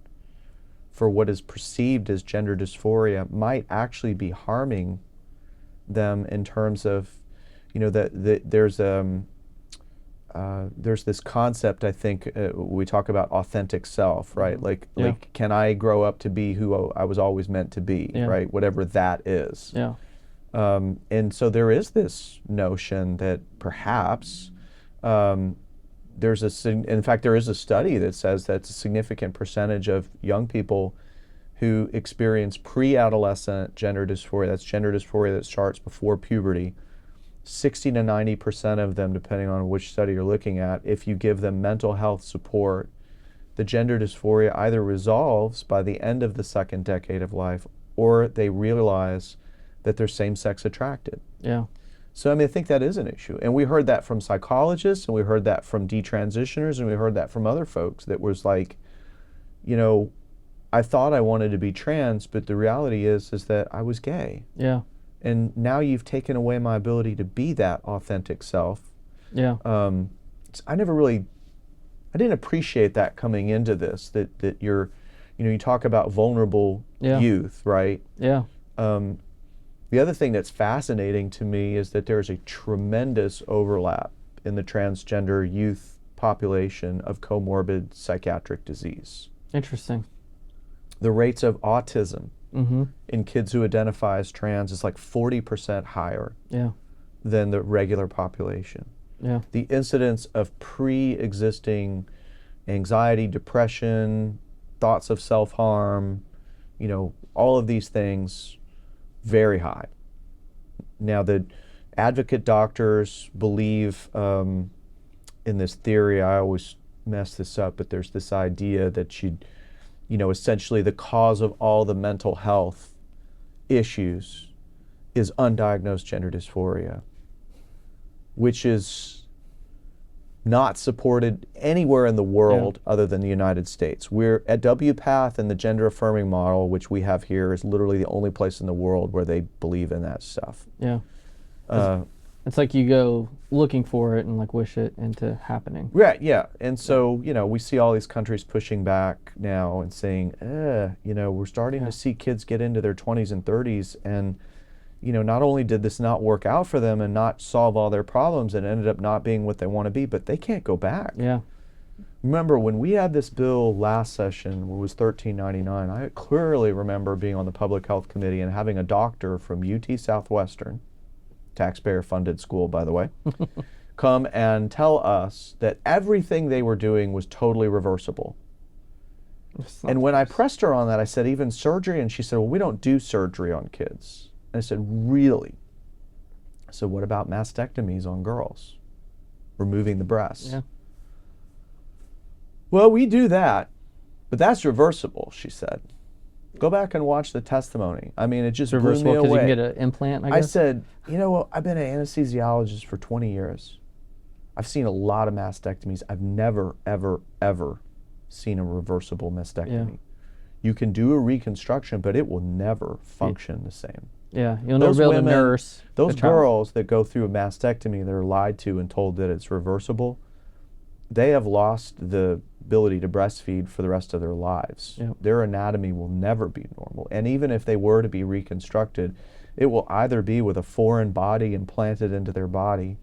for what is perceived as gender dysphoria might actually be harming them, in terms of, you know, that there's there's this concept, I think, we talk about authentic self, right? Yeah. Like, can I grow up to be who I was always meant to be, Yeah. right? Whatever that is. Yeah. And so there is this notion that perhaps in fact, there is a study that says that a significant percentage of young people who experience pre-adolescent gender dysphoria, that's gender dysphoria that starts before puberty, 60 to 90% of them, depending on which study you're looking at, if you give them mental health support, the gender dysphoria either resolves by the end of the second decade of life, or they realize that they're same-sex attracted. Yeah. So, I mean, I think that is an issue. And we heard that from psychologists, and we heard that from detransitioners, and we heard that from other folks that was like, you know, I thought I wanted to be trans, but the reality is that I was gay. Yeah. And now you've taken away my ability to be that authentic self. Yeah. I didn't appreciate that coming into this, that you're, you know, you talk about vulnerable youth, right? Yeah. The other thing that's fascinating to me is that there's a tremendous overlap in the transgender youth population of comorbid psychiatric disease. Interesting. The rates of autism in kids who identify as trans is like 40% higher than the regular population. Yeah. The incidence of pre-existing anxiety, depression, thoughts of self-harm, you know, all of these things, very high. Now, the advocate doctors believe in this theory. I always mess this up, but there's this idea that essentially the cause of all the mental health issues is undiagnosed gender dysphoria, which is not supported anywhere in the world other than the United States. We're at WPATH, and the gender affirming model, which we have here, is literally the only place in the world where they believe in that stuff. Yeah. It's like you go looking for it and like wish it into happening. Right, yeah. And so, you know, we see all these countries pushing back now and saying, you know, we're starting to see kids get into their 20s and 30s, and you know, not only did this not work out for them and not solve all their problems and ended up not being what they want to be, but they can't go back. Yeah. Remember, when we had this bill last session, it was 1399, I clearly remember being on the Public Health Committee and having a doctor from UT Southwestern, taxpayer-funded school, by the way, come and tell us that everything they were doing was totally reversible. And when I pressed her on that, I said, even surgery? And she said, well, we don't do surgery on kids. And I said, really? I said, what about mastectomies on girls? Removing the breasts? Yeah. Well, we do that, but that's reversible, she said. Go back and watch the testimony. I mean, it just blew me away. Reversible because you can get an implant, I guess? I said, you know what, I've been an anesthesiologist for 20 years. I've seen a lot of mastectomies. I've never, ever, ever seen a reversible mastectomy. Yeah. You can do a reconstruction, but it will never function the same. Yeah, you'll never be able to nurse those girls that go through a mastectomy, they're lied to and told that it's reversible, they have lost the ability to breastfeed for the rest of their lives. Yep. Their anatomy will never be normal. And even if they were to be reconstructed, it will either be with a foreign body implanted into their body,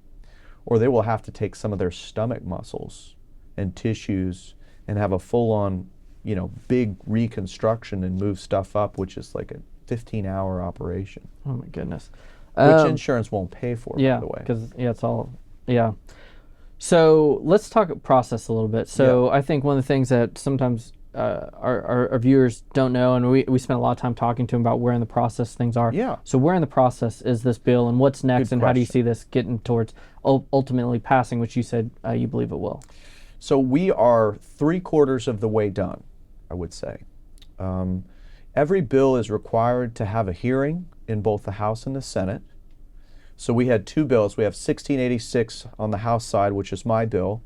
or they will have to take some of their stomach muscles and tissues and have a full-on, you know, big reconstruction and move stuff up, which is like a 15-hour operation. Oh my goodness. Which insurance won't pay for, by the way. Because it's all, So let's talk process a little bit. So I think one of the things that sometimes our viewers don't know, and we spend a lot of time talking to them about where in the process things are. Yeah. So where in the process is this bill, and what's next, and how do you see this getting towards ultimately passing, which you said you believe it will? So we are 3/4 of the way done, I would say. Every bill is required to have a hearing in both the House and the Senate. So we had two bills. We have 1686 on the House side, which is my bill,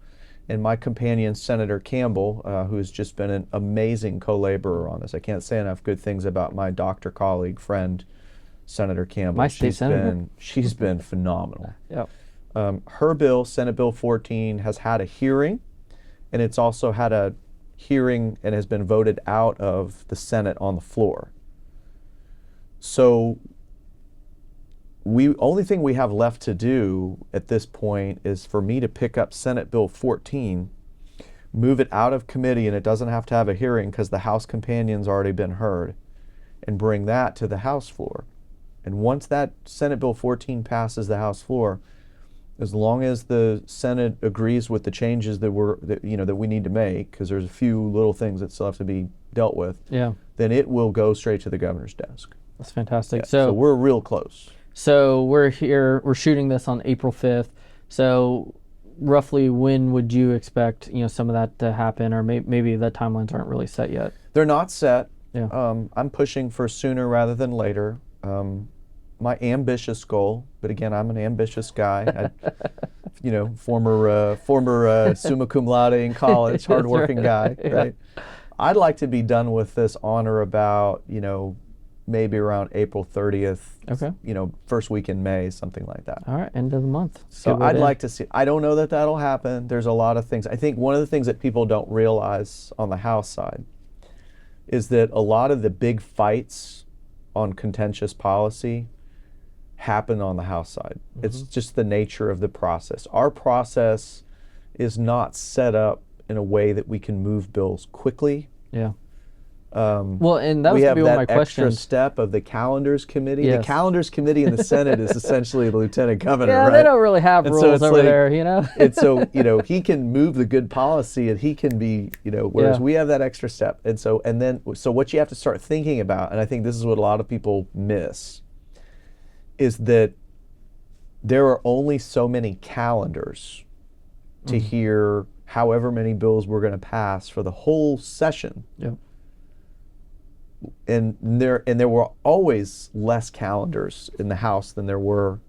and my companion, Senator Campbell, who has just been an amazing co-laborer on this. I can't say enough good things about my doctor, colleague, friend, Senator Campbell. My state senator. She's been phenomenal. Yeah. Her bill, Senate Bill 14, has had a hearing, and it's also had a hearing and has been voted out of the Senate on the floor. So only thing we have left to do at this point is for me to pick up Senate Bill 14, move it out of committee, and it doesn't have to have a hearing because the House companion's already been heard, and bring that to the House floor. And once that Senate Bill 14 passes the House floor, as long as the Senate agrees with the changes that we need to make, because there's a few little things that still have to be dealt with, then it will go straight to the governor's desk. That's fantastic. Yeah, so we're real close. So we're shooting this on April 5th. So roughly when would you expect, some of that to happen, or maybe the timelines aren't really set yet? They're not set. Yeah. I'm pushing for sooner rather than later. My ambitious goal, but again, I'm an ambitious guy. Former summa cum laude in college, hardworking guy, right? I'd like to be done with this on or about, maybe around April 30th. Okay. First week in May, something like that. All right, end of the month. So I'd like to see. I don't know that that'll happen. There's a lot of things. I think one of the things that people don't realize on the House side is that a lot of the big fights on contentious policy happen on the House side. Mm-hmm. It's just the nature of the process. Our process is not set up in a way that we can move bills quickly. Yeah. Well, and that was going to be one of my questions. We have that extra step of the calendars committee. Yes. The calendars committee in the Senate is essentially the lieutenant governor, right? They don't really have rules over there, And so, he can move the good policy, and he can be, whereas we have that extra step. And so what you have to start thinking about, and I think this is what a lot of people miss, is that there are only so many calendars to hear however many bills we're going to pass for the whole session. Yep. And there were always less calendars in the House than there were,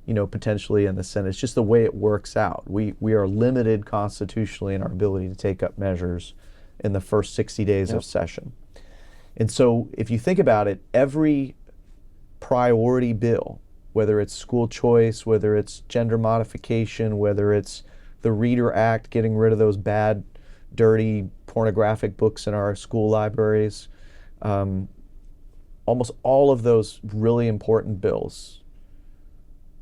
potentially in the Senate. It's just the way it works out. We are limited constitutionally in our ability to take up measures in the first 60 days of session. And so if you think about it, every priority bill, whether it's school choice, whether it's gender modification, whether it's the Reader Act, getting rid of those bad, dirty, pornographic books in our school libraries, almost all of those really important bills,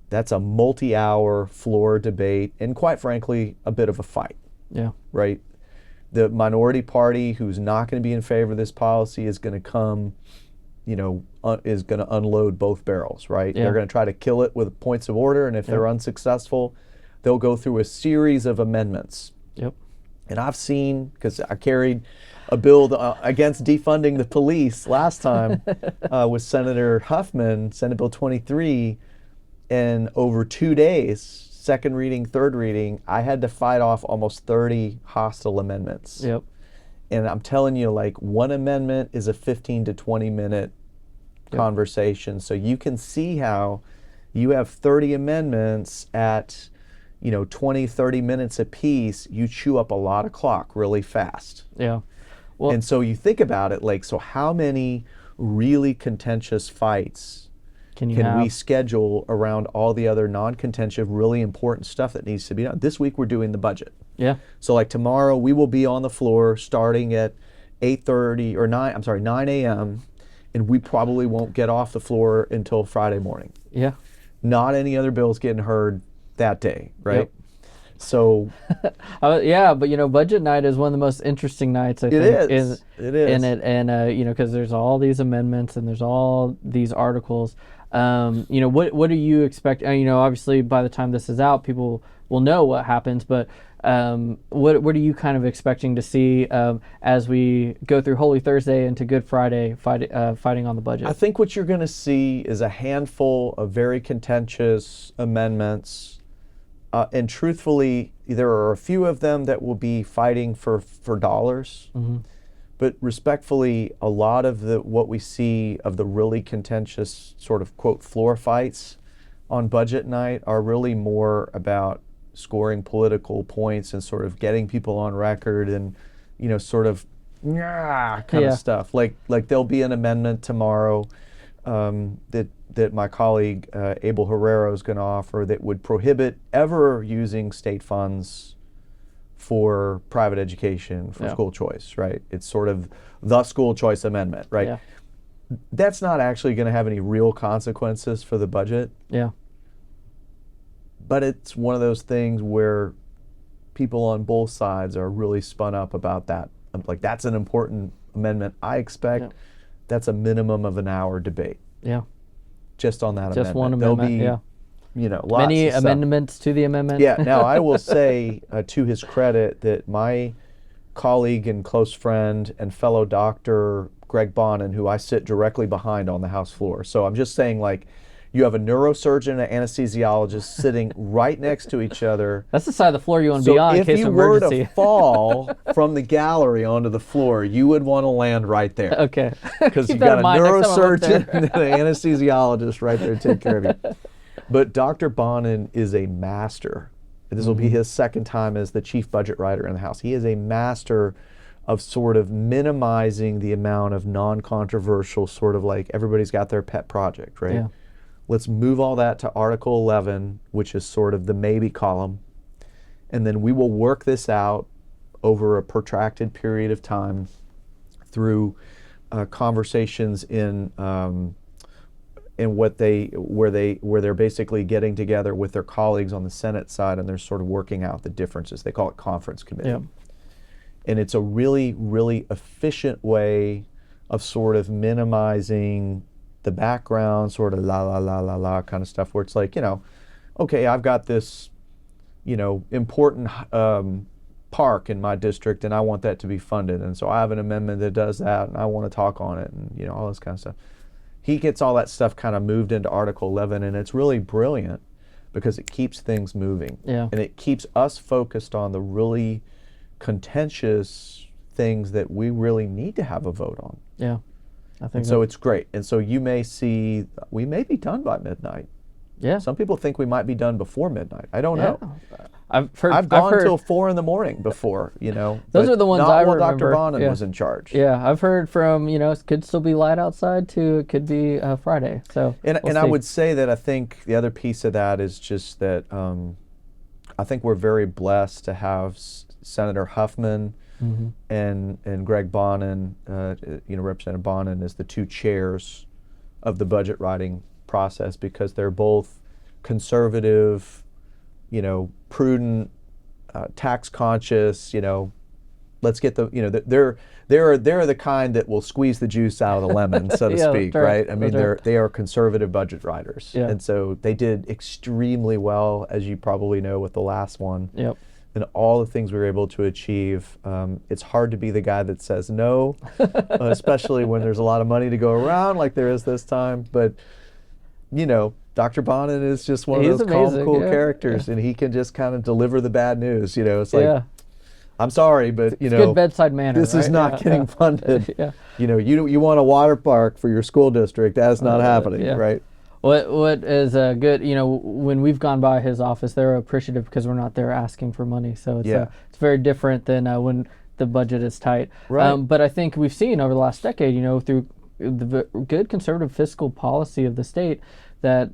that's a multi-hour floor debate and, quite frankly, a bit of a fight. Yeah. Right? The minority party who's not going to be in favor of this policy is going to come, is going to unload both barrels, right? Yeah. They're going to try to kill it with points of order, and if they're unsuccessful, they'll go through a series of amendments. Yep. And I've seen, because I carried a bill against defunding the police last time with Senator Huffman, Senate Bill 23, and over 2 days, second reading, third reading, I had to fight off almost 30 hostile amendments. Yep. And I'm telling you, one amendment is a 15 to 20 minute conversation. So you can see how you have 30 amendments at 20, 30 minutes a piece, you chew up a lot of clock really fast. Yeah. Well, and so you think about it, so how many really contentious fights can we schedule around all the other non-contentious, really important stuff that needs to be done? This week we're doing the budget. Yeah. So tomorrow we will be on the floor starting at 9 a.m. and we probably won't get off the floor until Friday morning. Yeah. Not any other bills getting heard that day, right? Yep. So, but budget night is one of the most interesting nights. I think it is in it, and because there's all these amendments and there's all these articles. What do you expect? Obviously, by the time this is out, people will know what happens. But what are you kind of expecting to see as we go through Holy Thursday into Good Friday, fighting on the budget? I think what you're going to see is a handful of very contentious amendments. And truthfully, there are a few of them that will be fighting for dollars. Mm-hmm. But respectfully, a lot of what we see of the really contentious sort of, quote, floor fights on budget night are really more about scoring political points and sort of getting people on record and, sort of kind of stuff. Like there'll be an amendment tomorrow that my colleague Abel Herrera is going to offer that would prohibit ever using state funds for private education, for school choice, right? It's sort of the school choice amendment, right? Yeah. that's not actually going to have any real consequences for the budget. Yeah. But it's one of those things where people on both sides are really spun up about that. I'm like, that's an important amendment. I expect that's a minimum of an hour debate. Yeah. Just on that Just amendment. one amendment. There'll be, lots many of stuff. amendments to the amendment. Yeah. Now, I will say to his credit that my colleague and close friend and fellow doctor, Greg Bonin, who I sit directly behind on the House floor. So I'm just saying, like, you have a neurosurgeon and an anesthesiologist sitting right next to each other. That's the side of the floor you want to be on in case of emergency. If you were to fall from the gallery onto the floor, you would want to land right there. Okay. Because you've got a neurosurgeon and an anesthesiologist right there to take care of you. But Dr. Bonin is a master. This will be his second time as the chief budget writer in the House. He is a master of sort of minimizing the amount of non-controversial, sort of like everybody's got their pet project, right? Yeah. Let's move all that to Article 11, which is sort of the maybe column, and then we will work this out over a protracted period of time through conversations in where they're basically getting together with their colleagues on the Senate side, and they're sort of working out the differences. They call it conference committee. Yeah. And it's a really, really efficient way of sort of minimizing the background, sort of la kind of stuff, where it's like, okay, I've got this, important park in my district, and I want that to be funded, and so I have an amendment that does that, and I want to talk on it, and all this kind of stuff. He gets all that stuff kind of moved into Article 11, and it's really brilliant because it keeps things moving. Yeah. And it keeps us focused on the really contentious things that we really need to have a vote on. Yeah. I think so it's great. And so you may see, we may be done by midnight. Yeah. Some people think we might be done before midnight. I don't know. I've gone heard till 4 a.m. before, Those are the ones I remember. Not while Dr. Bonin was in charge. Yeah, I've heard from, it could still be light outside to it could be Friday. So and I would say that I think the other piece of that is just that I think we're very blessed to have Senator Huffman and Greg Bonin, Representative Bonin, as the two chairs of the budget writing process, because they're both conservative, prudent, tax conscious. Let's get the they're the kind that will squeeze the juice out of the lemon, so to speak, right? I mean, they are conservative budget writers, and so they did extremely well, as you probably know, with the last one. Yep. And all the things we were able to achieve. It's hard to be the guy that says no, especially when there's a lot of money to go around like there is this time. But, Dr. Bonin is just one of those calm, cool characters, and he can just kind of deliver the bad news. It's like, I'm sorry, but, it's good bedside manner. This is not getting funded. Yeah. You want a water park for your school district. That's not happening, right? What is good, when we've gone by his office, they're appreciative because we're not there asking for money. So it's very different than when the budget is tight. Right. But I think we've seen over the last decade, through the good conservative fiscal policy of the state, that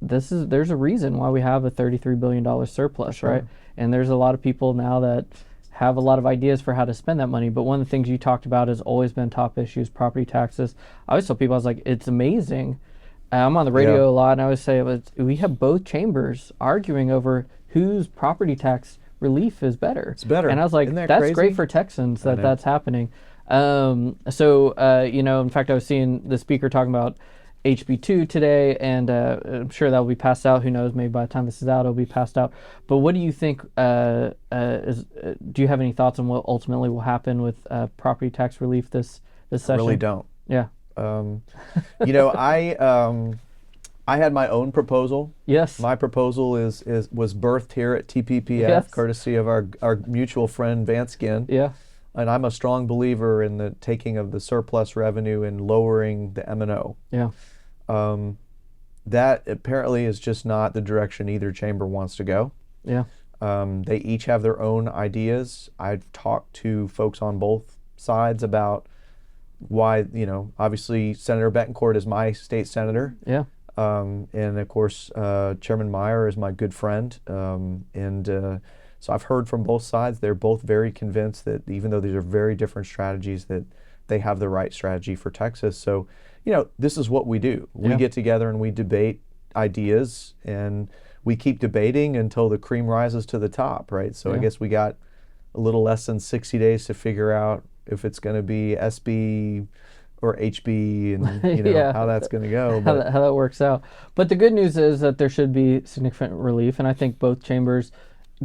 there's a reason why we have a $33 billion surplus, right? And there's a lot of people now that have a lot of ideas for how to spend that money. But one of the things you talked about has always been top issues, property taxes. I always tell people, I was like, it's amazing. I'm on the radio a lot, and I always say we have both chambers arguing over whose property tax relief is better. It's better. And I was like, Isn't that that's crazy? great for Texans that's happening. In fact, I was seeing the speaker talking about HB2 today, and I'm sure that will be passed out. Who knows? Maybe by the time this is out, it'll be passed out. But what do you think? Do you have any thoughts on what ultimately will happen with property tax relief this session? I really don't. Yeah. I had my own proposal. Yes. My proposal was birthed here at TPPF, courtesy of our mutual friend Vance Ginn. Yeah. And I'm a strong believer in the taking of the surplus revenue and lowering the M&O. Yeah. That apparently is just not the direction either chamber wants to go. Yeah. They each have their own ideas. I've talked to folks on both sides about why, obviously Senator Betancourt is my state senator. Yeah. And of course, Chairman Meyer is my good friend. So I've heard from both sides. They're both very convinced that even though these are very different strategies, that they have the right strategy for Texas. So, this is what we do. We get together and we debate ideas, and we keep debating until the cream rises to the top, right? So I guess we got a little less than 60 days to figure out if it's going to be SB or HB and how that's going to go. How that works out. But the good news is that there should be significant relief, and I think both chambers,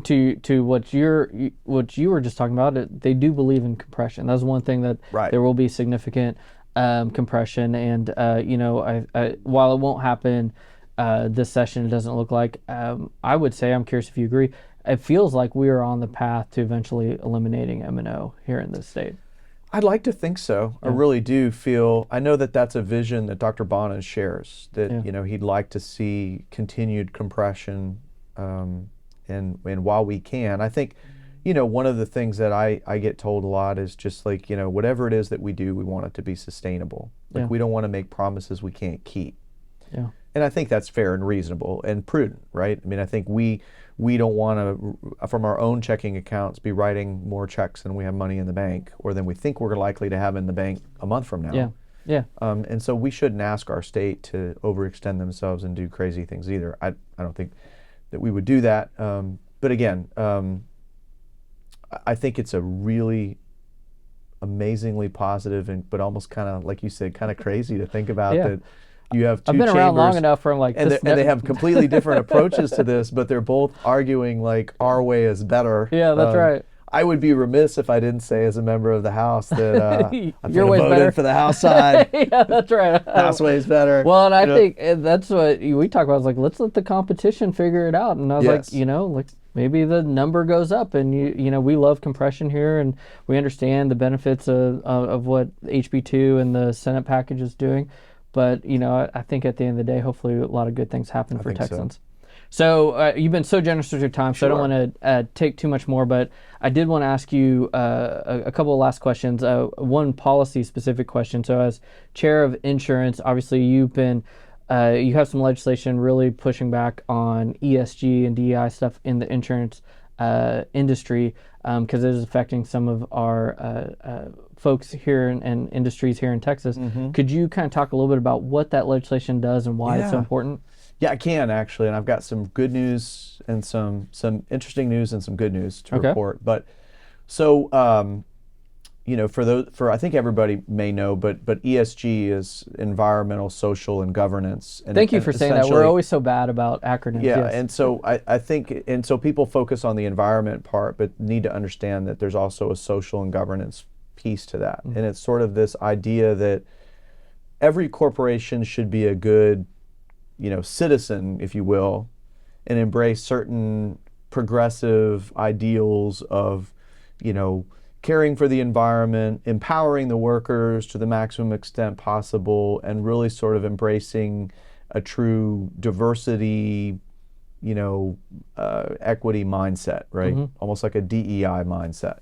to what you were just talking about, they do believe in compression. That's one thing that there will be significant compression, and while it won't happen this session, it doesn't look like. I would say, I'm curious if you agree, it feels like we are on the path to eventually eliminating M&O here in this state. I'd like to think so. I really do feel, I know that that's a vision that Dr. Bonin shares, that he'd like to see continued compression, and while we can, I think, one of the things that I get told a lot is just like, whatever it is that we do, we want it to be sustainable. Like we don't want to make promises we can't keep. Yeah. And I think that's fair and reasonable and prudent, right? I mean, I think we don't want to, from our own checking accounts, be writing more checks than we have money in the bank, or than we think we're likely to have in the bank a month from now. Yeah. And so we shouldn't ask our state to overextend themselves and do crazy things either. I don't think that we would do that. But again, I think it's a really amazingly positive but almost kind of, like you said, kind of crazy to think about that. You have two chambers. I've been around long enough for like and they have completely different approaches to this, but they're both arguing like our way is better. Yeah, that's right. I would be remiss if I didn't say, as a member of the House, that I'm your going to way's vote better in for the House side. Yeah, that's right. House way is better. Well, and I think that's what we talk about. I was like, let's let the competition figure it out. And I was like, maybe the number goes up, and we love compression here, and we understand the benefits of what HB2 and the Senate package is doing. But, I think at the end of the day, hopefully a lot of good things happen for Texans. So you've been so generous with your time, so I don't want to take too much more, but I did want to ask you a couple of last questions. One policy-specific question. So as chair of insurance, obviously you have some legislation really pushing back on ESG and DEI stuff in the insurance industry, because it is affecting some of our folks here and industries here in Texas. Mm-hmm. Could you kind of talk a little bit about what that legislation does and why it's so important? Yeah, I can actually, and I've got some good news and some interesting news and some good news to report. But so, for I think everybody may know, but ESG is environmental, social, and governance. And Thank you for saying that. We're always so bad about acronyms. Yeah, yes. And so I think, and so people focus on the environment part, but need to understand that there's also a social and governance piece to that. Mm-hmm. And it's sort of this idea that every corporation should be a good, citizen, if you will, and embrace certain progressive ideals of, caring for the environment, empowering the workers to the maximum extent possible, and really sort of embracing a true diversity, equity mindset, right? Mm-hmm. Almost like a DEI mindset.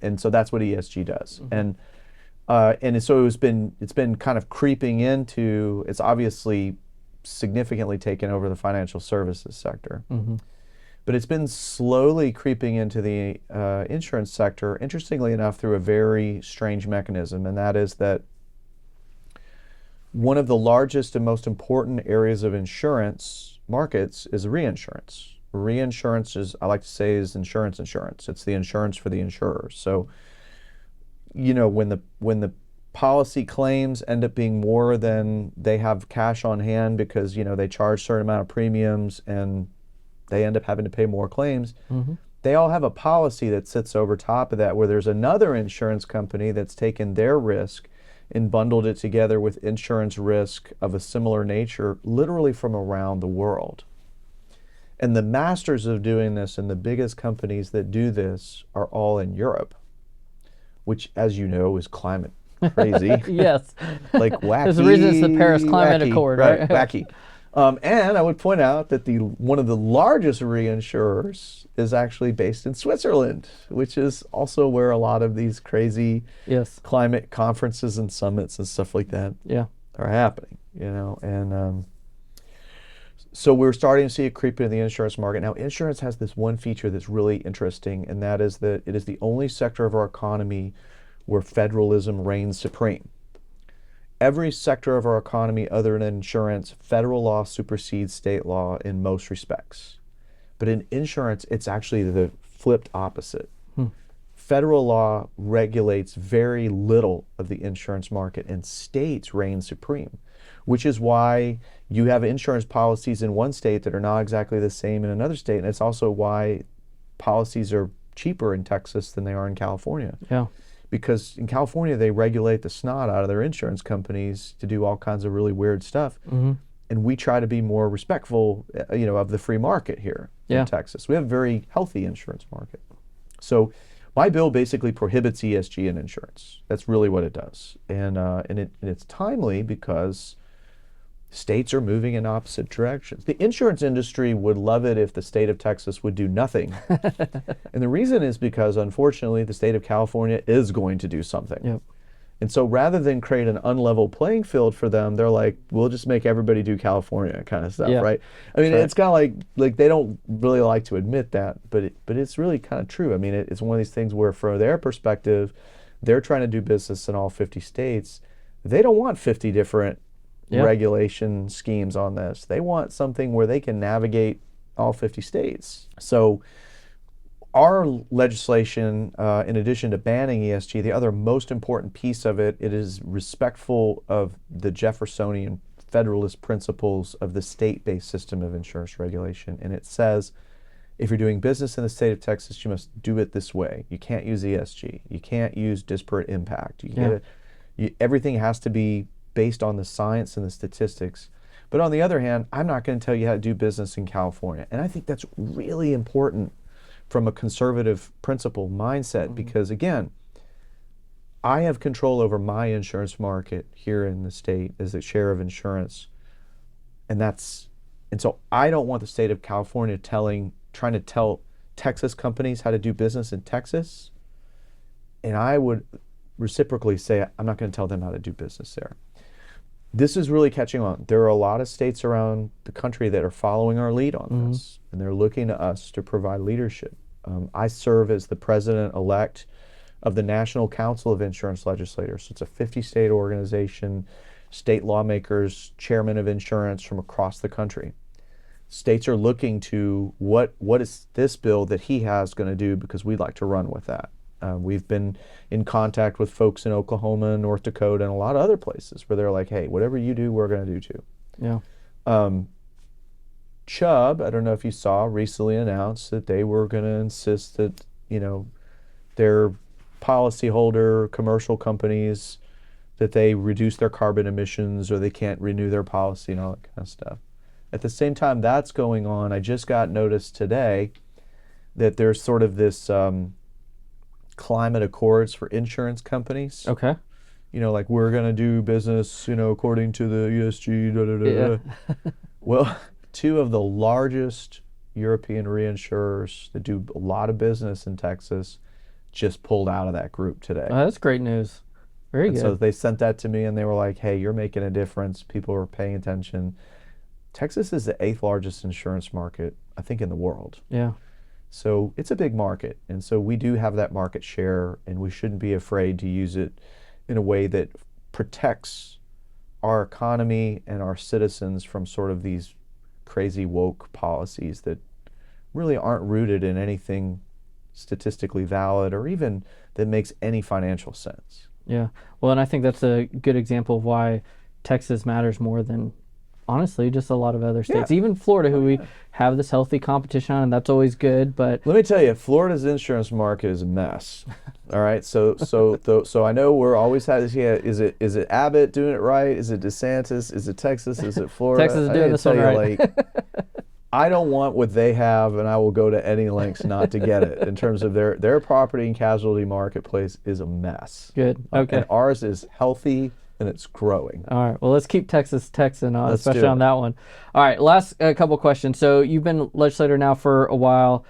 And so that's what ESG does. Mm-hmm. And so it's been kind of creeping into, it's obviously significantly taken over the financial services sector. Mm-hmm. But it's been slowly creeping into the insurance sector, interestingly enough, through a very strange mechanism, and that is that one of the largest and most important areas of insurance markets is reinsurance. Reinsurance is, I like to say, is insurance. It's the insurance for the insurers. So, when the policy claims end up being more than they have cash on hand because, they charge a certain amount of premiums and they end up having to pay more claims, mm-hmm. They all have a policy that sits over top of that where there's another insurance company that's taken their risk and bundled it together with insurance risk of a similar nature, literally from around the world. And the masters of doing this and the biggest companies that do this are all in Europe, which, as you know, is climate crazy. Yes. Like wacky. There's a reason it's the Paris Climate Accord, right? Wacky. And I would point out that one of the largest reinsurers is actually based in Switzerland, which is also where a lot of these crazy climate conferences and summits and stuff like that are happening. And so we're starting to see it creep into the insurance market. Now, insurance has this one feature that's really interesting, and that is that it is the only sector of our economy where federalism reigns supreme. Every sector of our economy other than insurance, federal law supersedes state law in most respects. But in insurance, it's actually the flipped opposite. Federal law regulates very little of the insurance market, and states reign supreme, which is why you have insurance policies in one state that are not exactly the same in another state. And it's also why policies are cheaper in Texas than they are in California. Yeah. Because in California, they regulate the snot out of their insurance companies to do all kinds of really weird stuff. And we try to be more respectful, of the free market here in Texas. We have a very healthy insurance market. So my bill basically prohibits ESG in insurance. That's really what it does. And it's timely because states are moving in opposite directions. The insurance industry would love it if the state of Texas would do nothing. And the reason is because, unfortunately, the state of California is going to do something. Yep. And so rather than create an unlevel playing field for them, they're like, we'll just make everybody do California kind of stuff, right? I mean, it's kind of like they don't really like to admit that, but it's really kind of true. I mean, it's one of these things where, from their perspective, they're trying to do business in all 50 states. They don't want 50 different regulation schemes on this. They want something where they can navigate all 50 states. So our legislation, in addition to banning ESG, the other most important piece of it, it is respectful of the Jeffersonian Federalist principles of the state-based system of insurance regulation. And it says, if you're doing business in the state of Texas, you must do it this way. You can't use ESG. You can't use disparate impact. Everything has to be based on the science and the statistics. But on the other hand, I'm not going to tell you how to do business in California. And I think that's really important from a conservative principle mindset, because again, I have control over my insurance market here in the state as the share of insurance. And so I don't want the state of California trying to tell Texas companies how to do business in Texas. And I would reciprocally say, I'm not going to tell them how to do business there. This is really catching on. There are a lot of states around the country that are following our lead on this, and they're looking to us to provide leadership. I serve as the president-elect of the National Council of Insurance Legislators. So it's a 50-state organization, state lawmakers, chairman of insurance from across the country. States are looking to what is this bill that he has going to do, because we'd like to run with that. We've been in contact with folks in Oklahoma, North Dakota, and a lot of other places where they're like, hey, whatever you do, we're going to do too. Yeah. Chubb, I don't know if you saw, recently announced that they were going to insist that, their policyholder commercial companies, that they reduce their carbon emissions or they can't renew their policy and all that kind of stuff. At the same time that's going on, I just got notice today that there's sort of this climate accords for insurance companies. Okay. Like, we're going to do business, according to the ESG, da, da, da, da. Well, two of the largest European reinsurers that do a lot of business in Texas just pulled out of that group today. Oh, that's great news. Very good. So they sent that to me and they were like, hey, you're making a difference. People are paying attention. Texas is the 8th largest insurance market, I think, in the world. Yeah. So it's a big market. And so we do have that market share, and we shouldn't be afraid to use it in a way that protects our economy and our citizens from sort of these crazy woke policies that really aren't rooted in anything statistically valid or even that makes any financial sense. Yeah. Well, and I think that's a good example of why Texas matters more than, honestly, just a lot of other states. Even Florida, who we have this healthy competition on, and that's always good. But let me tell you, Florida's insurance market is a mess. All right, so I know we're always had this. Yeah, is it Abbott doing it right? Is it DeSantis? Is it Texas? Is it Florida? Texas is doing this one right. I don't want what they have, and I will go to any lengths not to get it. In terms of their property and casualty marketplace is a mess. Good. Okay. And ours is healthy and it's growing. All right. Well, let's keep Texas Texan, especially on that one. All right. Last couple questions. So you've been legislator now for a while.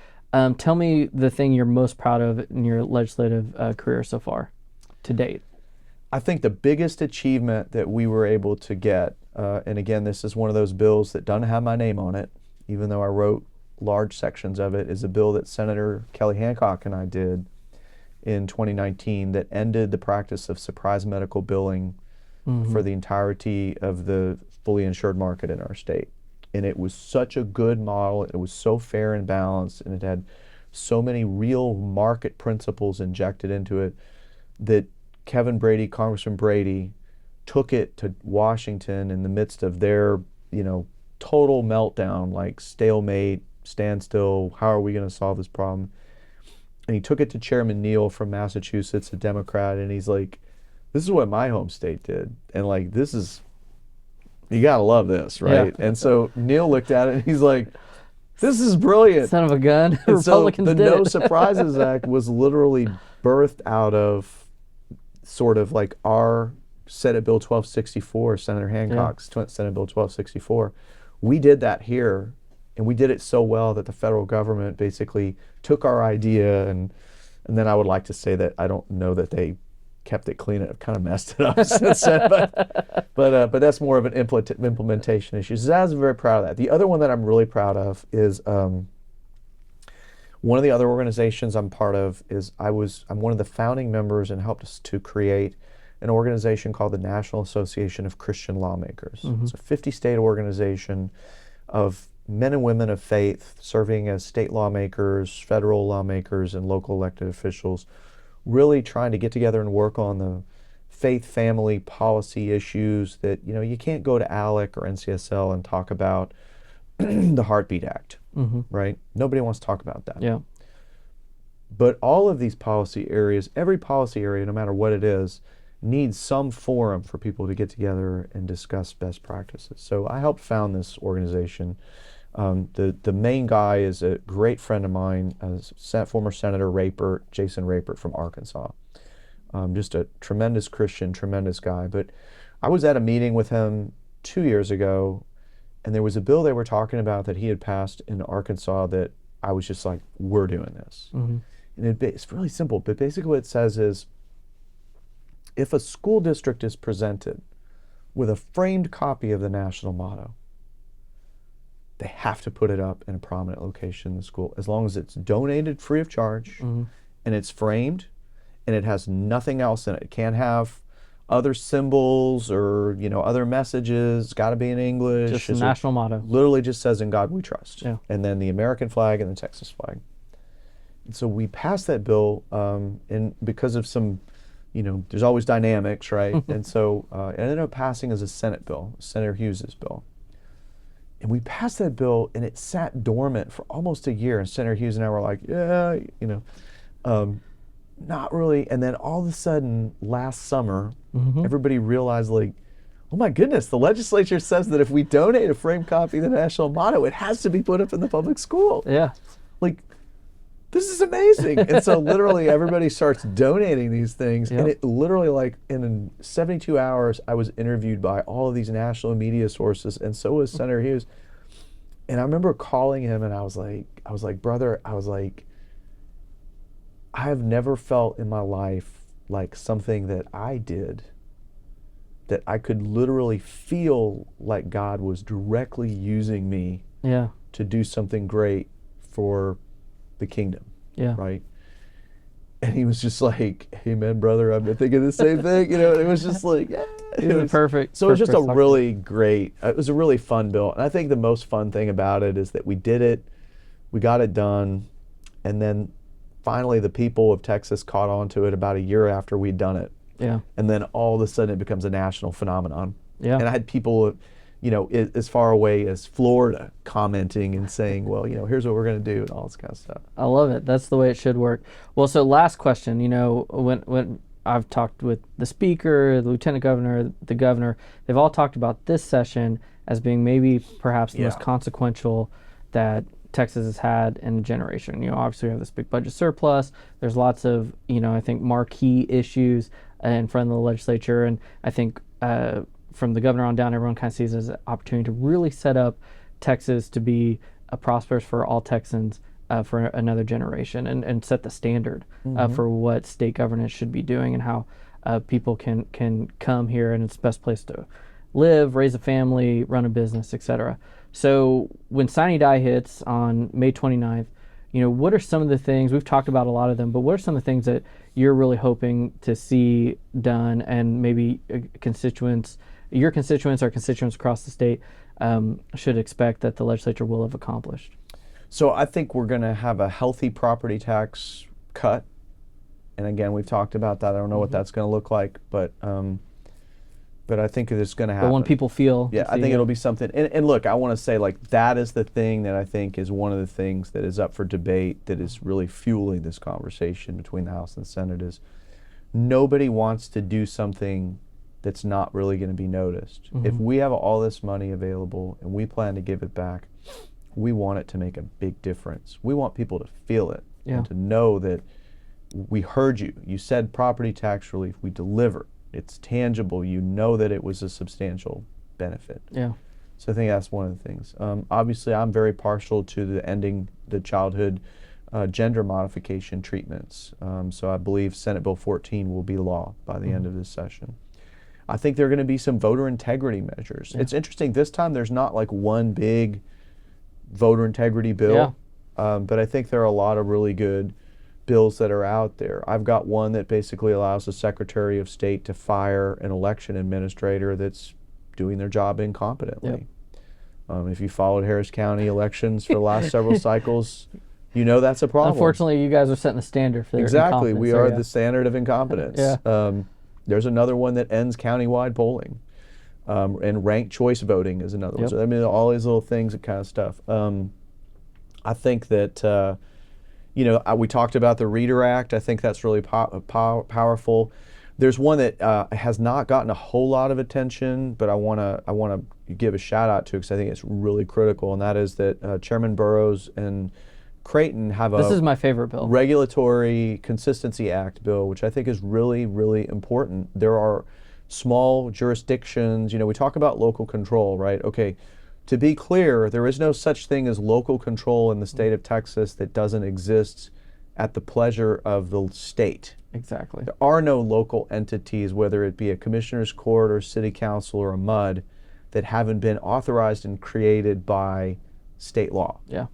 Tell me the thing you're most proud of in your legislative career so far, to date. I think the biggest achievement that we were able to get, and again, this is one of those bills that doesn't have my name on it, even though I wrote large sections of it, is a bill that Senator Kelly Hancock and I did. in 2019 that ended the practice of surprise medical billing for the entirety of the fully insured market in our state. And it was such a good model. It was so fair and balanced, and it had so many real market principles injected into it that Kevin Brady, Congressman Brady, took it to Washington in the midst of their, total meltdown, like stalemate, standstill, how are we going to solve this problem? And he took it to Chairman Neal from Massachusetts, a Democrat, and he's like, this is what my home state did. And like, this is, you got to love this, right? Yeah. And so Neal looked at it and he's like, this is brilliant. Son of a gun. And Republicans so the did No it. Surprises Act was literally birthed out of sort of like our Senate Bill 1264, Senator Hancock's Senate Bill 1264. We did that here, and we did it so well that the federal government basically took our idea, and then I would like to say that I don't know that they kept it clean. It kind of messed it up since then, but that's more of an implementation issue. So I was very proud of that. The other one that I'm really proud of is one of the other organizations I'm part of is I'm one of the founding members and helped us to create an organization called the National Association of Christian Lawmakers. It's a 50-state organization of men and women of faith serving as state lawmakers, federal lawmakers, and local elected officials, really trying to get together and work on the faith family policy issues that, you can't go to ALEC or NCSL and talk about the Heartbeat Act, right? Nobody wants to talk about that. Yeah. But all of these policy areas, every policy area, no matter what it is, needs some forum for people to get together and discuss best practices. So I helped found this organization. The main guy is a great friend of mine, former Senator Jason Rapert from Arkansas. Just a tremendous Christian, tremendous guy. But I was at a meeting with him 2 years ago, and there was a bill they were talking about that he had passed in Arkansas that I was just like, we're doing this. And it's really simple, but basically what it says is, if a school district is presented with a framed copy of the national motto, they have to put it up in a prominent location in the school, as long as it's donated free of charge and it's framed and it has nothing else in it. It can't have other symbols or other messages. It's got to be in English. Just the national motto. Literally just says, "In God We Trust." Yeah. And then the American flag and the Texas flag. And so we passed that bill, and because of some, there's always dynamics, right? And so it ended up passing as a Senate bill, Senator Hughes's bill. And we passed that bill, and it sat dormant for almost a year. And Senator Hughes and I were like, not really. And then all of a sudden, last summer, everybody realized, like, oh my goodness, the legislature says that if we donate a framed copy of the national motto, it has to be put up in the public school. Yeah. Like, this is amazing. And so literally everybody starts donating these things. And it literally, like, in 72 hours, I was interviewed by all of these national media sources, and so was Senator Hughes. And I remember calling him, and I was like, brother, I have never felt in my life like something that I did, that I could literally feel like God was directly using me to do something great for the kingdom, right? And he was just like, "Amen, brother. I've been thinking the same thing." It was just like, it was perfect. So it was just a really great. It was a really fun bill, and I think the most fun thing about it is that we did it, we got it done, and then finally the people of Texas caught on to it about a year after we'd done it. Yeah. And then all of a sudden it becomes a national phenomenon. Yeah. And I had people, as far away as Florida commenting and saying, well, here's what we're going to do and all this kind of stuff. I love it. That's the way it should work. Well, so last question, when I've talked with the speaker, the lieutenant governor, the governor, they've all talked about this session as being maybe perhaps the most consequential that Texas has had in a generation. Obviously we have this big budget surplus. There's lots of, I think marquee issues in front of the legislature. And I think from the governor on down, everyone kind of sees it as an opportunity to really set up Texas to be prosperous for all Texans for another generation and set the standard for what state governance should be doing and how people can come here and it's the best place to live, raise a family, run a business, etc. So when Sine Die hits on May 29th, what are some of the things, we've talked about a lot of them, but what are some of the things that you're really hoping to see done, and maybe your constituents or constituents across the state should expect that the legislature will have accomplished? So I think we're going to have a healthy property tax cut. And again, we've talked about that. I don't know what that's going to look like, but I think it's going to happen. But when people feel, yeah, I think it'll be something. And look, I want to say, like, that is the thing that I think is one of the things that is up for debate, that is really fueling this conversation between the House and the Senate, is nobody wants to do something that's not really going to be noticed. If we have all this money available and we plan to give it back, we want it to make a big difference. We want people to feel it and to know that we heard you. You said property tax relief. We delivered. It's tangible. You know that it was a substantial benefit. Yeah. So I think that's one of the things. Obviously, I'm very partial to the ending the childhood gender modification treatments. So I believe Senate Bill 14 will be law by the end of this session. I think there are going to be some voter integrity measures. It's interesting. This time there's not like one big voter integrity bill, but I think there are a lot of really good bills that are out there. I've got one that basically allows the Secretary of State to fire an election administrator that's doing their job incompetently. If you followed Harris County elections for the last several cycles, you know that's a problem. Unfortunately, you guys are setting the standard for their exactly. We are the the standard of incompetence. There's another one that ends countywide polling. And ranked choice voting is another one. So I mean, all these little things, that kind of stuff. I think that we talked about the Reader Act. I think that's really powerful. There's one that has not gotten a whole lot of attention, but I want to give a shout out to, because I think it's really critical, and that is that Chairman Burrows and Creighton have This is my favorite bill. Regulatory Consistency Act bill, which I think is really, really important. There are small jurisdictions, we talk about local control, right? Okay, to be clear, there is no such thing as local control in the state of Texas that doesn't exist at the pleasure of the state. Exactly. There are no local entities, whether it be a commissioner's court or city council or a MUD, that haven't been authorized and created by state law. Yeah.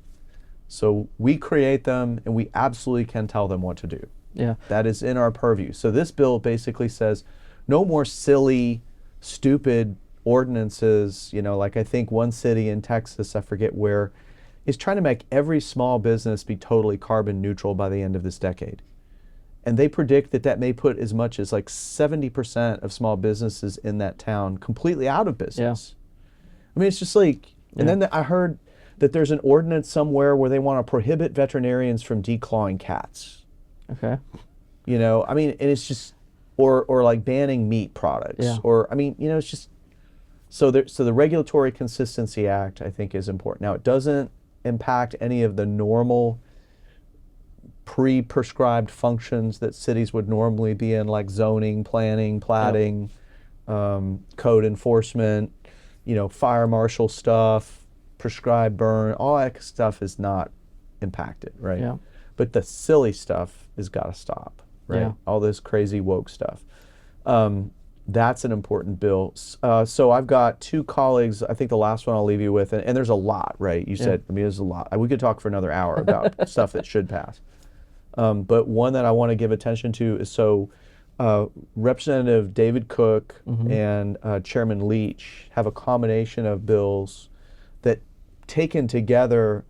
So we create them, and we absolutely can tell them what to do. Yeah. That is in our purview. So this bill basically says no more silly, stupid ordinances. Like I think one city in Texas, I forget where, is trying to make every small business be totally carbon neutral by the end of this decade. And they predict that may put as much as like 70% of small businesses in that town completely out of business. I mean, it's just like, and then I heard that there's an ordinance somewhere where they want to prohibit veterinarians from declawing cats. Okay. I mean, and it's just, or like banning meat products, or I mean, it's just, so the Regulatory Consistency Act, I think, is important. Now, it doesn't impact any of the normal pre-prescribed functions that cities would normally be in, like zoning, planning, platting, code enforcement, fire marshal stuff, prescribed burn, all that stuff is not impacted, right? Yeah. But the silly stuff has got to stop, right? Yeah. All this crazy woke stuff. That's an important bill. So I've got two colleagues. I think the last one I'll leave you with, and there's a lot, right? You said, I mean, there's a lot. We could talk for another hour about stuff that should pass. But one that I want to give attention to is Representative David Cook and Chairman Leach have a combination of bills that, taken together,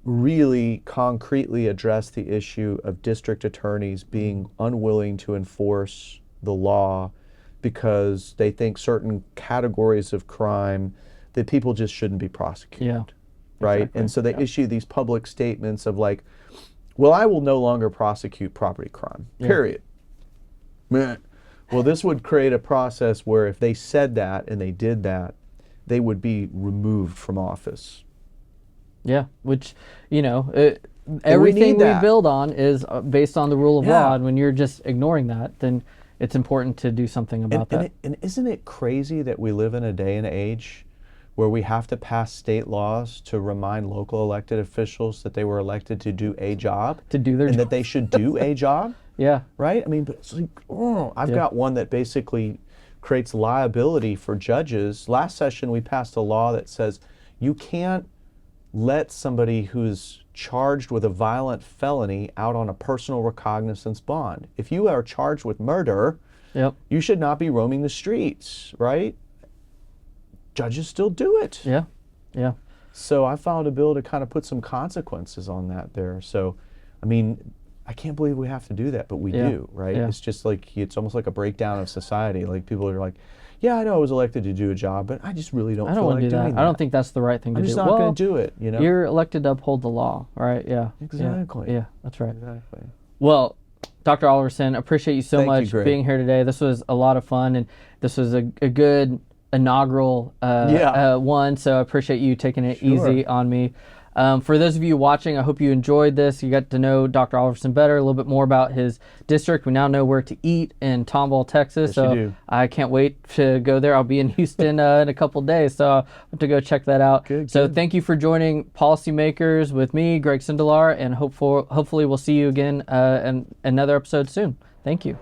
really concretely address the issue of district attorneys being unwilling to enforce the law because they think certain categories of crime that people just shouldn't be prosecuted. Right? Exactly. And so they issue these public statements of like, well, I will no longer prosecute property crime, period. Well, this would create a process where if they said that and they did that, they would be removed from office. Yeah, which, everything we build on is based on the rule of law, and when you're just ignoring that, then it's important to do something about that. And isn't it crazy that we live in a day and age where we have to pass state laws to remind local elected officials that they were elected to do a job? To do their job. And that job. they should do a job? Yeah. Right? I mean, but it's like, I've got one that basically creates liability for judges. Last session, we passed a law that says you can't let somebody who's charged with a violent felony out on a personal recognizance bond. If you are charged with murder, Yep. you should not be roaming the streets, right? Judges still do it. Yeah. Yeah. So I filed a bill to kind of put some consequences on that there. So, I mean, I can't believe we have to do that, but we do, right? Yeah. It's just like, it's almost like a breakdown of society. Like, people are like, yeah, I know I was elected to do a job, but I just really don't feel like doing that. I don't think that's the right thing to I'm do. just not going to do it, you know? You're elected to uphold the law, right? Yeah. Exactly. Yeah, that's right. Exactly. Well, Dr. Oliverson, appreciate you so Thank you, much Greg. being here today. This was a lot of fun, and this was a good inaugural one, so I appreciate you taking it easy on me. For those of you watching, I hope you enjoyed this. You got to know Dr. Oliverson better, a little bit more about his district. We now know where to eat in Tomball, Texas. Yes, so you do. I can't wait to go there. I'll be in Houston in a couple days, so I'll have to go check that out. Good, so good. thank you for joining Policymakers with me, Greg Sindelar, and hopefully we'll see you again in another episode soon. Thank you.